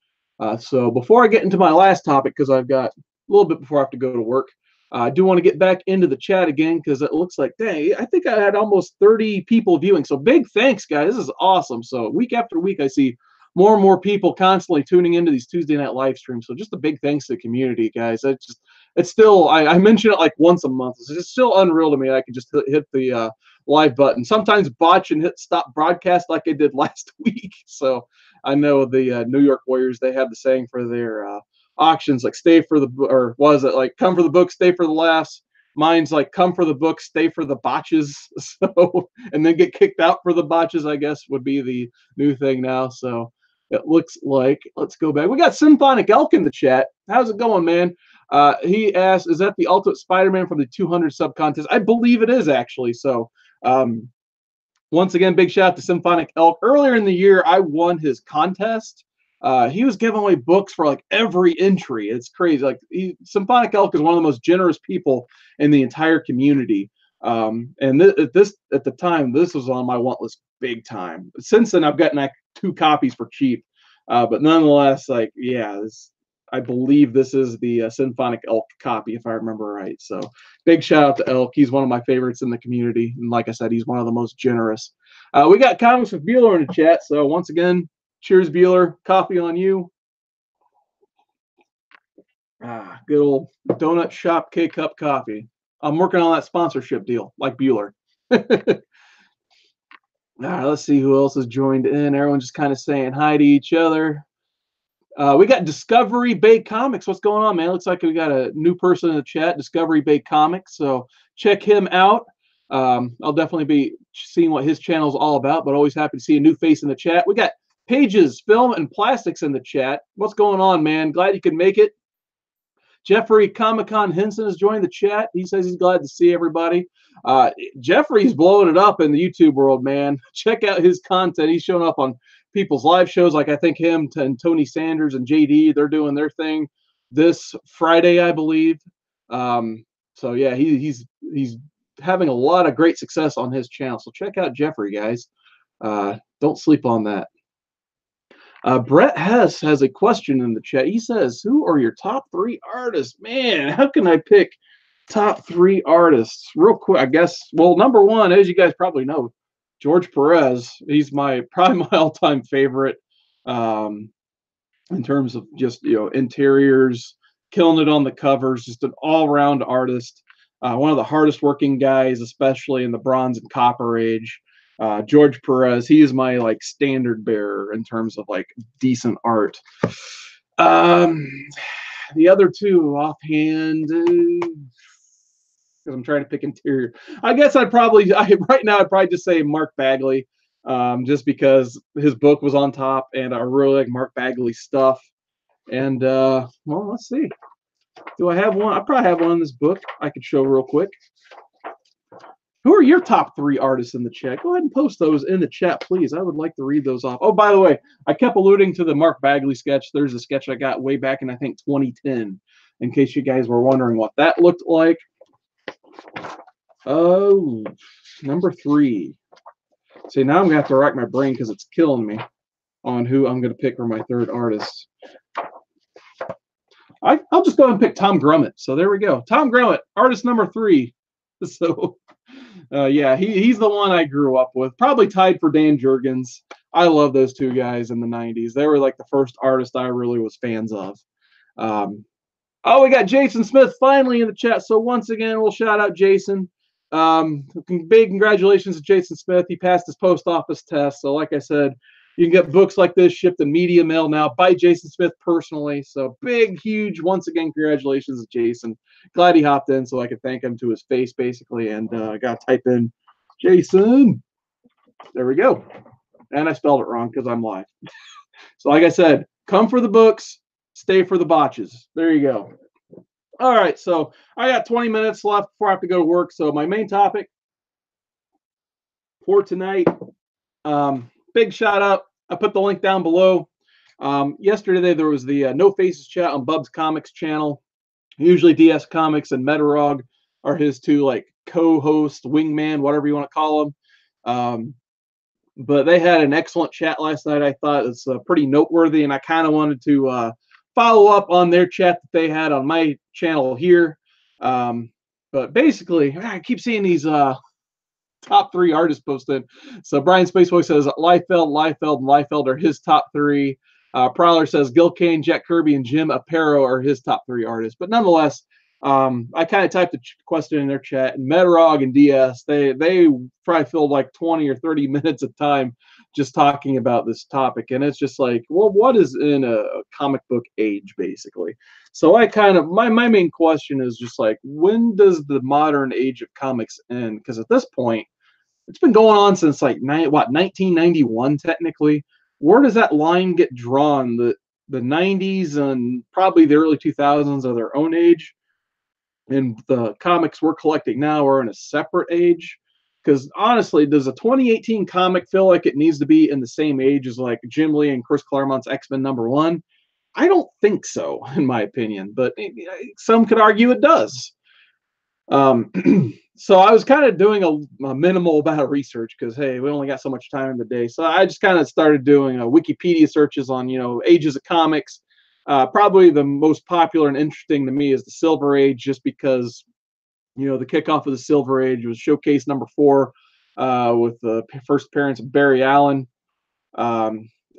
So before I get into my last topic, because I've got a little bit before I have to go to work, I do want to get back into the chat again because it looks like, dang, I think I had almost 30 people viewing. So big thanks, guys. This is awesome. So week after week, I see more and more people constantly tuning into these Tuesday night live streams. So just a big thanks to the community, guys. It's still, I mention it like once a month. It's just still unreal to me. I can just hit the live button. Sometimes botch and hit stop broadcast like I did last week. So I know the New York Warriors, they have the saying for their auctions, like stay for the, or was it like come for the book, stay for the laughs. Mine's like come for the book, stay for the botches. So, and then get kicked out for the botches, I guess would be the new thing now. So it looks like, let's go back. We got Symphonic Elk in the chat. How's it going, man? He asked, is that the Ultimate Spider-Man from the 200 sub contest? I believe it is, actually. So once again, big shout out to Symphonic Elk. Earlier in the year, I won his contest. He was giving away books for like every entry. It's crazy. Like Symphonic Elk is one of the most generous people in the entire community. And at the time, this was on my want list big time. Since then, I've gotten like 2 copies for cheap. But nonetheless, like, yeah, I believe this is the Symphonic Elk copy, if I remember right. So big shout out to Elk. He's one of my favorites in the community. And like I said, he's one of the most generous. We got Comics with Bueller in the chat. So once again, cheers, Bueller. Coffee on you. Good old Donut Shop K-Cup coffee. I'm working on that sponsorship deal, like Bueller. All right, let's see who else has joined in. Everyone's just kind of saying hi to each other. We got Discovery Bay Comics. What's going on, man? Looks like we got a new person in the chat, Discovery Bay Comics. So check him out. I'll definitely be seeing what his channel is all about, but always happy to see a new face in the chat. We got Pages, Film, and Plastics in the chat. What's going on, man? Glad you could make it. Jeffrey Comic-Con Henson has joined the chat. He says he's glad to see everybody. Jeffrey's blowing it up in the YouTube world, man. Check out his content. He's showing up on people's live shows, like I think him and Tony Sanders and JD. They're doing their thing this Friday, I believe. So yeah, he's having a lot of great success on his channel. So check out Jeffrey, guys. Don't sleep on that. Brett Hess has a question in the chat. He says, who are your top 3 artists? Man, how can I pick top 3 artists? Real quick, I guess. Well, number 1, as you guys probably know, George Perez. He's probably my all-time favorite in terms of just, interiors, killing it on the covers, just an all-around artist. One of the hardest working guys, especially in the Bronze and Copper Age. George Perez, he is my like standard bearer in terms of like decent art. The other 2 offhand, because I'm trying to pick interior. I guess right now I'd probably just say Mark Bagley, just because his book was on top, and I really like Mark Bagley's stuff. And well, let's see. Do I have one? I probably have one in this book I could show real quick. Who are your top 3 artists in the chat? Go ahead and post those in the chat, please. I would like to read those off. Oh, by the way, I kept alluding to the Mark Bagley sketch. There's a sketch I got way back in, I think, 2010, in case you guys were wondering what that looked like. Oh, number 3. See, now I'm going to have to rack my brain because it's killing me on who I'm going to pick for my 3rd artist. I'll just go ahead and pick Tom Grummett. So there we go. Tom Grummett, artist number 3. So... yeah, he's the one I grew up with. Probably tied for Dan Jurgens. I love those 2 guys in the 90s. They were like the first artist I really was fans of. Oh, we got Jason Smith finally in the chat. So once again, we'll shout out Jason. Big congratulations to Jason Smith. He passed his post office test. So like I said, you can get books like this shipped in media mail now by Jason Smith personally. So big, huge, once again, congratulations to Jason. Glad he hopped in so I could thank him to his face, basically. And I got to type in Jason. There we go. And I spelled it wrong because I'm live. So like I said, come for the books, stay for the botches. There you go. All right, so I got 20 minutes left before I have to go to work. So my main topic for tonight, big shout out. I put the link down below. Yesterday there was the No Faces chat on Bub's Comics channel. Usually DS Comics and Metarog are his 2 like co-host, wingman, whatever you want to call them. But they had an excellent chat last night. I thought it's pretty noteworthy, and I kind of wanted to follow up on their chat that they had on my channel here. Um, but basically, I keep seeing these top 3 artists posted. So Brian Spacewalk says Liefeld, and Liefeld are his top 3. Prowler says Gil Kane, Jack Kirby, and Jim Aparo are his top 3 artists. But nonetheless, I kind of typed a question in their chat, and Metarog and DS, they probably filled like 20 or 30 minutes of time just talking about this topic. And it's just like, well, what is in a comic book age, basically? So I kind of, my main question is just like, when does the modern age of comics end? Because at this point, it's been going on since like 1991 technically. Where does that line get drawn? The 90s and probably the early 2000s are their own age, and the comics we're collecting now are in a separate age. Because honestly, does a 2018 comic feel like it needs to be in the same age as like Jim Lee and Chris Claremont's X-Men #1? I don't think so, in my opinion, but some could argue it does. Um, so I was kind of doing a minimal amount of research because, hey, we only got so much time in the day. So I just kind of started doing Wikipedia searches on, ages of comics. Probably the most popular and interesting to me is the Silver Age, just because, the kickoff of the Silver Age was Showcase #4 with the first appearance of Barry Allen.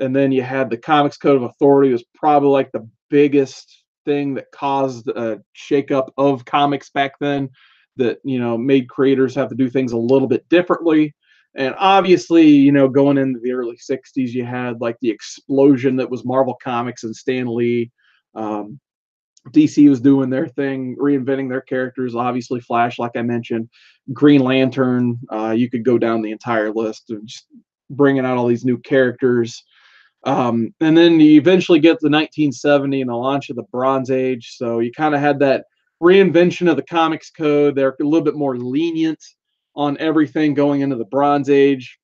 And then you had the Comics Code of Authority, was probably like the biggest thing that caused a shakeup of comics back then, that made creators have to do things a little bit differently. And obviously, going into the early 60s, you had like the explosion that was Marvel Comics and Stan Lee. DC was doing their thing, reinventing their characters. Obviously, Flash, like I mentioned, Green Lantern. You could go down the entire list of just bringing out all these new characters. And then you eventually get to 1970 and the launch of the Bronze Age. So you kind of had that reinvention of the Comics Code. They're a little bit more lenient on everything going into the Bronze Age.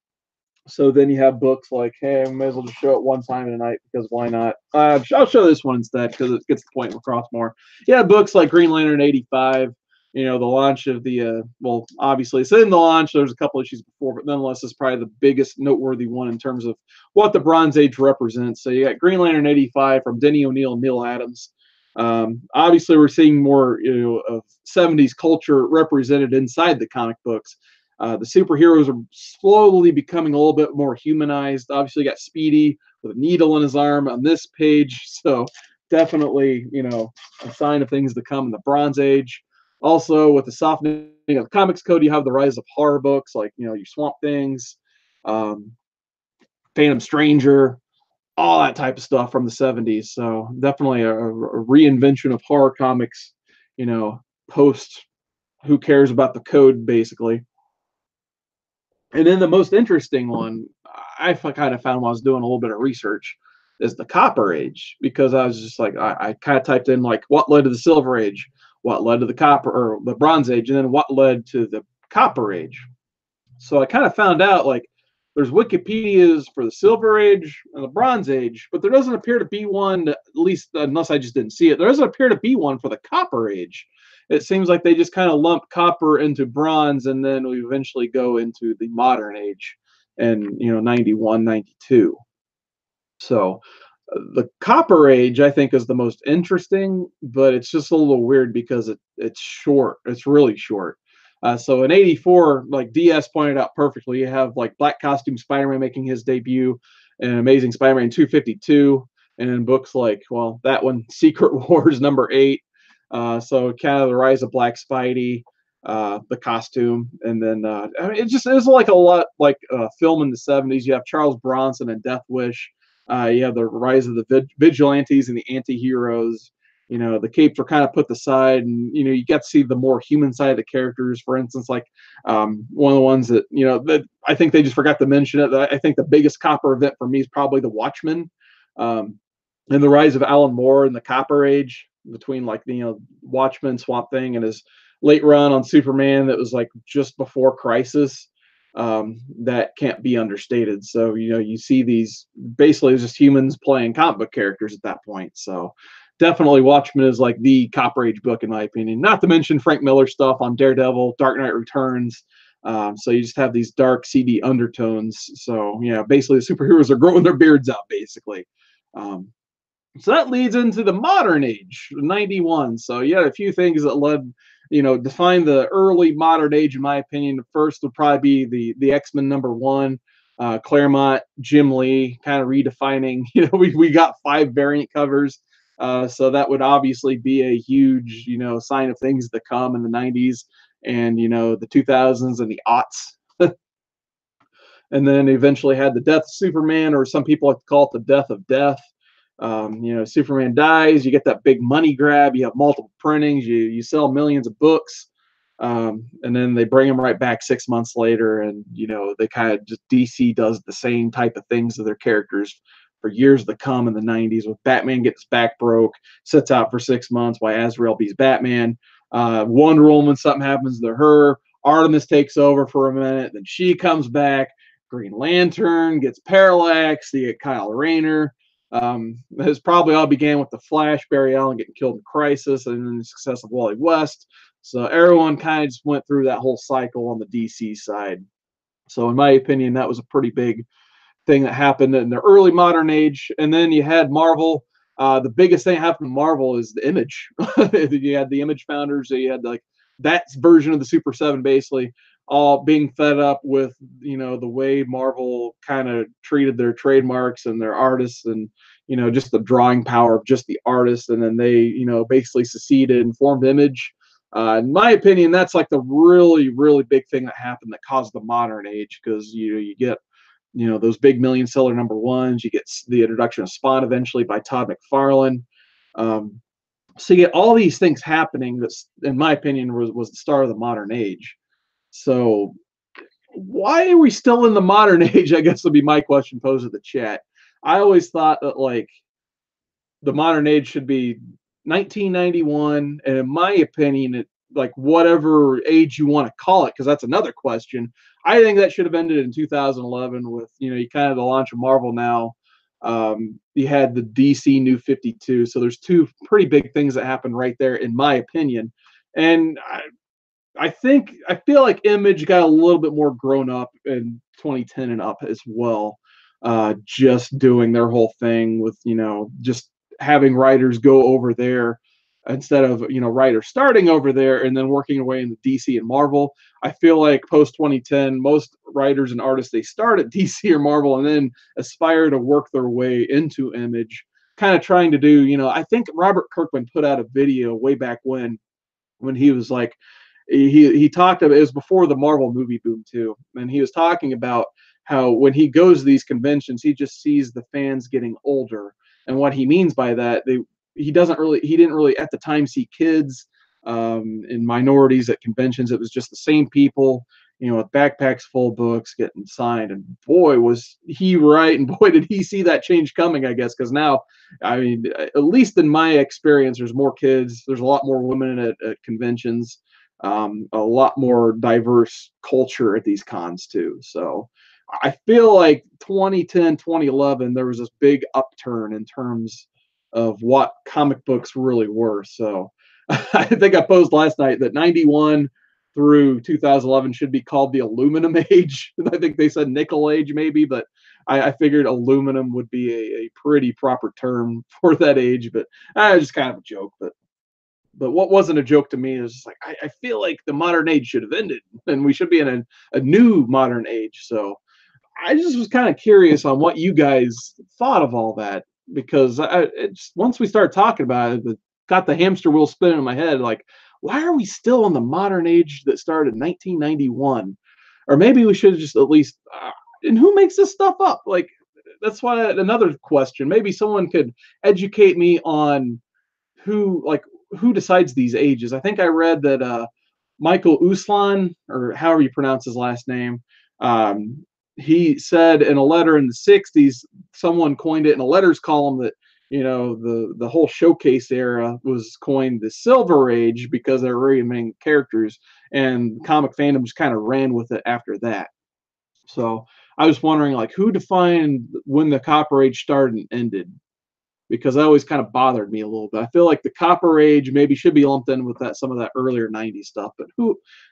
So then you have books like, hey, I may as well just show it one time in a night, because why not? I'll show this one instead because it gets the point across more. Yeah, books like Green Lantern '85. The launch of the well, obviously it's in the launch. There's a couple issues before, but nonetheless, it's probably the biggest noteworthy one in terms of what the Bronze Age represents. So you got Green Lantern '85 from Denny O'Neil and Neil Adams. Obviously, we're seeing more of 70s culture represented inside the comic books. The superheroes are slowly becoming a little bit more humanized. Obviously, you got Speedy with a needle in his arm on this page. So definitely, a sign of things to come in the Bronze Age. Also, with the softening of the Comics Code, you have the rise of horror books like, your Swamp Things, Phantom Stranger, all that type of stuff from the 70s. So definitely a reinvention of horror comics, post Who Cares About the Code, basically. And then the most interesting one I kind of found while I was doing a little bit of research is the Copper Age, because I was just like, I kind of typed in like what led to the Silver Age, what led to the Copper or the Bronze Age, and then what led to the Copper Age. So I kind of found out like there's Wikipedias for the Silver Age and the Bronze Age, but there doesn't appear to be one, at least unless I just didn't see it, there doesn't appear to be one for the Copper Age. It seems like they just kind of lump copper into bronze, and then we eventually go into the modern age and 91, 92. So the Copper Age, I think, is the most interesting, but it's just a little weird because it's short. It's really short. So in '84, like DS pointed out perfectly, you have like Black Costume Spider-Man making his debut, and Amazing Spider-Man 252, and in books like, well, that one, Secret Wars #8. So kind of the rise of Black Spidey, the costume, and then I mean, it was like a lot like film in the 70s. You have Charles Bronson and Death Wish. You have the rise of the vigilantes and the anti-heroes. The capes were kind of put aside, and you get to see the more human side of the characters. For instance, like one of the ones that that I think they just forgot to mention it. I think the biggest Copper event for me is probably the Watchmen, and the rise of Alan Moore in the Copper Age, between like Watchmen, Swamp Thing, and his late run on Superman that was like just before Crisis. That can't be understated. So you see these basically just humans playing comic book characters at that point. So definitely Watchmen is like the Copper Age book in my opinion. Not to mention Frank Miller stuff on Daredevil, Dark Knight Returns. So you just have these dark, seedy undertones. So basically the superheroes are growing their beards out basically. So that leads into the modern age, 91. So you had a few things that led define the early modern age, in my opinion, the first would probably be the X-Men #1, Claremont, Jim Lee, kind of redefining. We got 5 variant covers, so that would obviously be a huge, sign of things to come in the '90s and the 2000s and the aughts. And then eventually had the death of Superman, or some people like to call it the death of death. Superman dies, you get that big money grab, you have multiple printings, you sell millions of books, and then they bring him right back 6 months later, and they kind of just DC does the same type of things to their characters for years to come in the '90s. With Batman gets back broke, sits out for 6 months while Azrael beats Batman. Wonder Woman, something happens to her. Artemis takes over for a minute, then she comes back. Green Lantern gets Parallax. You get Kyle Rayner. This probably all began with the Flash, Barry Allen getting killed in Crisis, and then the success of Wally West. So everyone kind of just went through that whole cycle on the DC side. So in my opinion, that was a pretty big thing that happened in the early modern age. And then you had Marvel. The biggest thing that happened to Marvel is the Image. You had the Image founders. So you had like that version of the Super 7 basically all being fed up with the way Marvel kind of treated their trademarks and their artists, and just the drawing power of just the artists. And then they basically seceded and formed Image. In my opinion, that's like the really, really big thing that happened that caused the modern age, because you get those big million seller #1s. You get the introduction of Spawn eventually by Todd McFarlane. So you get all these things happening. That's, in my opinion, was the start of the modern age. So why are we still in the modern age? I guess would be my question posed to the chat. I always thought that like the modern age should be 1991, and in my opinion, like whatever age you want to call it, because that's another question. I think that should have ended in 2011 with you kind of the launch of Marvel now. You had the DC New 52, so there's two pretty big things that happened right there, in my opinion. And I feel like Image got a little bit more grown up in 2010 and up as well. Just doing their whole thing with just having writers go over there instead of writers starting over there and then working away in the DC and Marvel. I feel like post 2010, most writers and artists, they start at DC or Marvel and then aspire to work their way into Image, kind of trying to do I think Robert Kirkman put out a video way back when he was like, he talked about, it was before the Marvel movie boom too, and he was talking about how when he goes to these conventions, he just sees the fans getting older. And what he means by that, he didn't really at the time see kids and minorities at conventions. It was just the same people, with backpacks full of books getting signed. And boy, was he right, and boy, did he see that change coming, I guess, because now, I mean, at least in my experience, there's more kids, there's a lot more women at conventions, a lot more diverse culture at these cons too. So I feel like 2010, 2011, there was this big upturn in terms of what comic books really were. So I think I posed last night that 91 through 2011 should be called the aluminum age. I think they said nickel age maybe, but I figured aluminum would be a pretty proper term for that age. But just kind of a joke. But what wasn't a joke to me is just like, I feel like the modern age should have ended and we should be in a new modern age. So I just was kind of curious on what you guys thought of all that, because once we started talking about it got the hamster wheel spinning in my head. Like, why are we still in the modern age that started in 1991? Or maybe we should have just at least, and who makes this stuff up? Like, that's why another question. Maybe someone could educate me on who decides these ages. I think I read that Michael Uslan, or however you pronounce his last name, he said in a letter in the 60s, someone coined it in a letters column that the whole showcase era was coined the Silver Age because there were many characters, and comic fandom just kind of ran with it after that. So I was wondering, like, who defined when the Copper Age started and ended? Because that always kind of bothered me a little bit. I feel like the Copper Age maybe should be lumped in with some of that earlier '90s stuff. But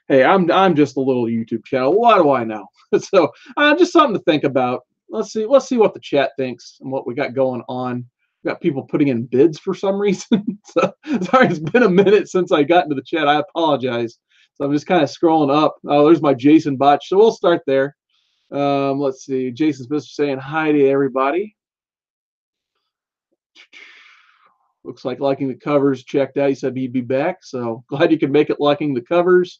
hey, I'm just a little YouTube channel. What do I know? So just something to think about. Let's see what the chat thinks and what we got going on. Got people putting in bids for some reason. So, sorry, it's been a minute since I got into the chat. I apologize. So I'm just kind of scrolling up. Oh, there's my Jason botch. So we'll start there. Let's see. Jason Smith saying hi to everybody. Looks like liking the covers checked out. He said he'd be back. So glad you could make it liking the covers.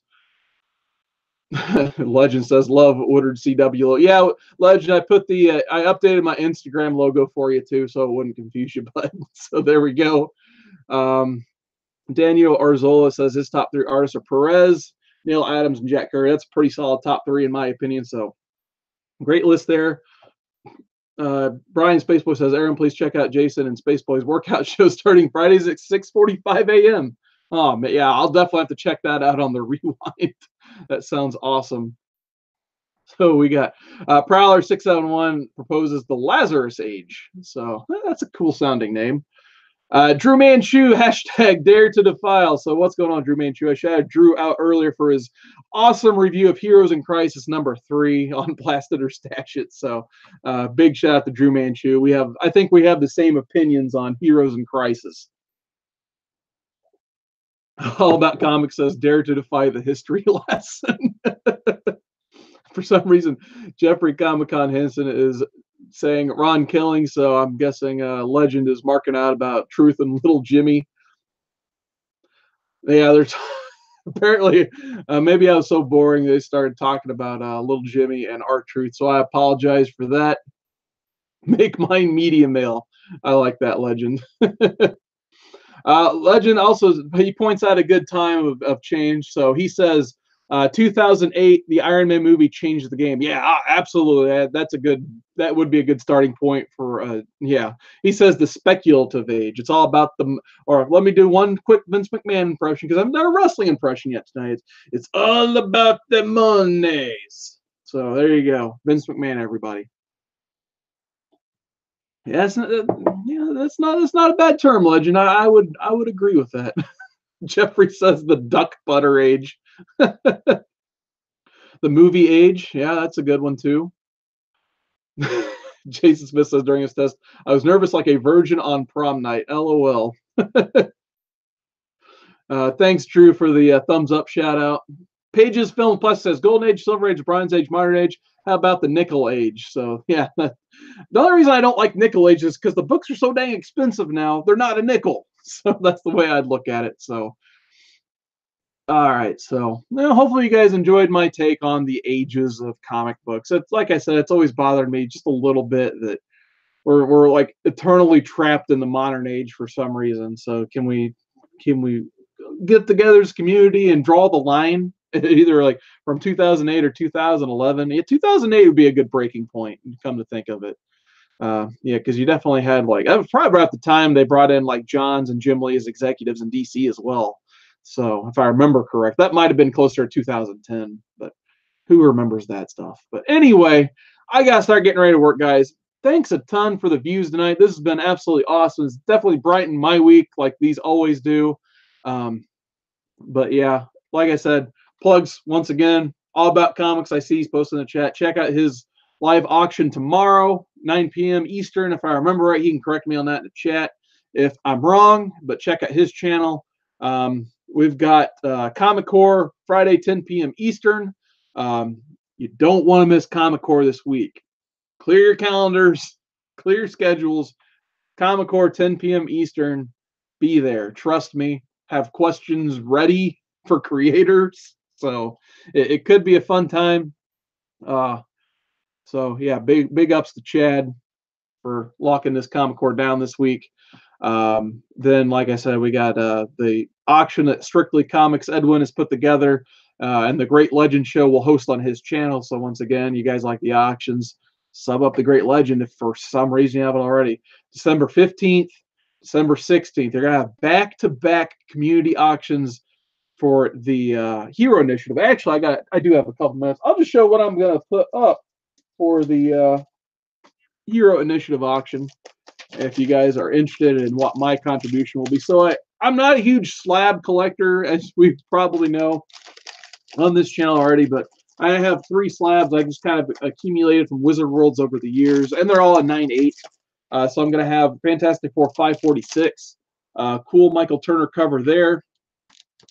Legend says love ordered CW. Yeah, Legend. I put the I updated my Instagram logo for you too, so it wouldn't confuse you. But so there we go. Daniel Arzola says his top 3 artists are Perez, Neil Adams, and Jack Curry. That's a pretty solid top 3 in my opinion. So great list there. Brian Spaceboy says, Aaron, please check out Jason and Spaceboy's workout show starting Fridays at 6:45 a.m. Oh, yeah, I'll definitely have to check that out on the rewind. That sounds awesome. So we got Prowler 671 proposes the Lazarus Age. So that's a cool sounding name. Drew Manchu, hashtag dare to defile. So what's going on, Drew Manchu? I shouted Drew out earlier for his awesome review of Heroes in Crisis #3 on Blasted or Stash It. So big shout out to Drew Manchu. I think we have the same opinions on Heroes in Crisis. All About Comics says dare to defy the history lesson. For some reason, Jeffrey Comic-Con Henson is saying Ron Killing, so I'm guessing Legend is marking out about Truth and Little Jimmy. Yeah, there's apparently maybe I was so boring they started talking about Little Jimmy and R-Truth, so I apologize for that. Make mine media mail. I like that, Legend. Legend also, he points out a good time of change. So he says 2008, the Iron Man movie changed the game. Yeah, absolutely. That would be a good starting point for, yeah. He says the speculative age. It's all about or let me do one quick Vince McMahon impression because I've done a wrestling impression yet tonight. It's all about the monies. So there you go. Vince McMahon, everybody. Yeah, that's not a bad term, Legend. I would agree with that. Jeffrey says the duck butter age. The movie age. Yeah, that's a good one too. Jason Smith says during his test, I was nervous like a virgin on prom night. LOL. Thanks, Drew, for the thumbs up shout out. Pages Film Plus says Golden Age, Silver Age, Bronze Age, Modern Age. How about the Nickel Age? So yeah, the only reason I don't like Nickel Age is because the books are so dang expensive now. They're not a nickel. So that's the way I'd look at it. So all right, so hopefully you guys enjoyed my take on the ages of comic books. It's like I said, it's always bothered me just a little bit that we're like eternally trapped in the modern age for some reason. So can we get together as a community and draw the line either like from 2008 or 2011? Yeah, 2008 would be a good breaking point. Come to think of it, yeah, because you definitely had that was probably about the time they brought in like Johns and Jim Lee as executives in DC as well. So if I remember correct, that might have been closer to 2010, but who remembers that stuff? But anyway, I got to start getting ready to work, guys. Thanks a ton for the views tonight. This has been absolutely awesome. It's definitely brightened my week like these always do. But yeah, like I said, plugs once again, All About Comics. I see he's posting in the chat. Check out his live auction tomorrow, 9 p.m. Eastern. If I remember right, he can correct me on that in the chat if I'm wrong, but check out his channel. We've got Comic Core Friday, 10 p.m. Eastern. You don't want to miss Comic Core this week. Clear your calendars, clear your schedules. Comic Core, 10 p.m. Eastern. Be there. Trust me. Have questions ready for creators. So it could be a fun time. So yeah, big ups to Chad for locking this Comic Core down this week. Then, like I said, we got the auction that Strictly Comics Edwin has put together, and the Great Legend Show will host on his channel. So once again, you guys like the auctions, sub up the Great Legend if for some reason you haven't already. December 15th, December 16th, they're gonna have back-to-back community auctions for the Hero Initiative. Actually, I do have a couple minutes. I'll just show what I'm gonna put up for the Hero Initiative auction, if you guys are interested in what my contribution will be. So I'm not a huge slab collector, as we probably know on this channel already, but I have 3 slabs I just kind of accumulated from Wizard Worlds over the years, and they're all a 9/8. So I'm going to have Fantastic Four 546. Cool Michael Turner cover there.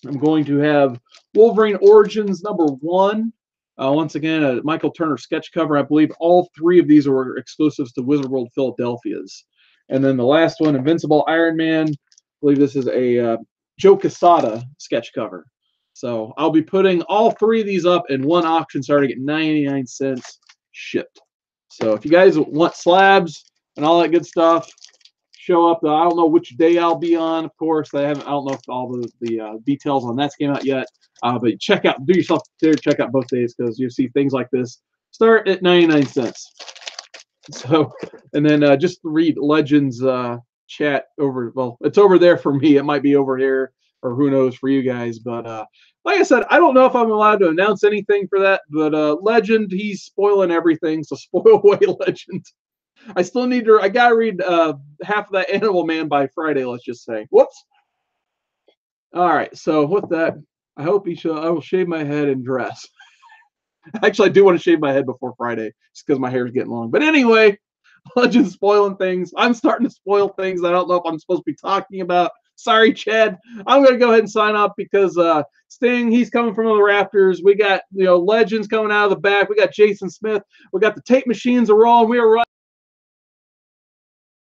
I'm going to have Wolverine Origins #1. Once again, a Michael Turner sketch cover. I believe all 3 of these are exclusives to Wizard World Philadelphia's. And then the last one, Invincible Iron Man. I believe this is a Joe Quesada sketch cover. So I'll be putting all 3 of these up in one auction starting at 99 cents shipped. So if you guys want slabs and all that good stuff, show up. I don't know which day I'll be on, of course. I don't know if all the details on that came out yet. But check out, do yourself there, check out both days because you'll see things like this start at 99 cents. So, and then just read Legends chat over. Well, it's over there for me. It might be over here, or who knows for you guys. But like I said, I don't know if I'm allowed to announce anything for that. But Legend, he's spoiling everything. So spoil away, Legend. I still need to. I gotta read half of that Animal Man by Friday. Let's just say. Whoops. All right. So with that, I hope I will shave my head and dress. Actually, I do want to shave my head before Friday, just because my hair is getting long. But anyway, Legends spoiling things. I'm starting to spoil things I don't know if I'm supposed to be talking about. Sorry, Chad. I'm going to go ahead and sign off because Sting, he's coming from the rafters. We got Legends coming out of the back. We got Jason Smith. We got the tape machines are rolling. We are running.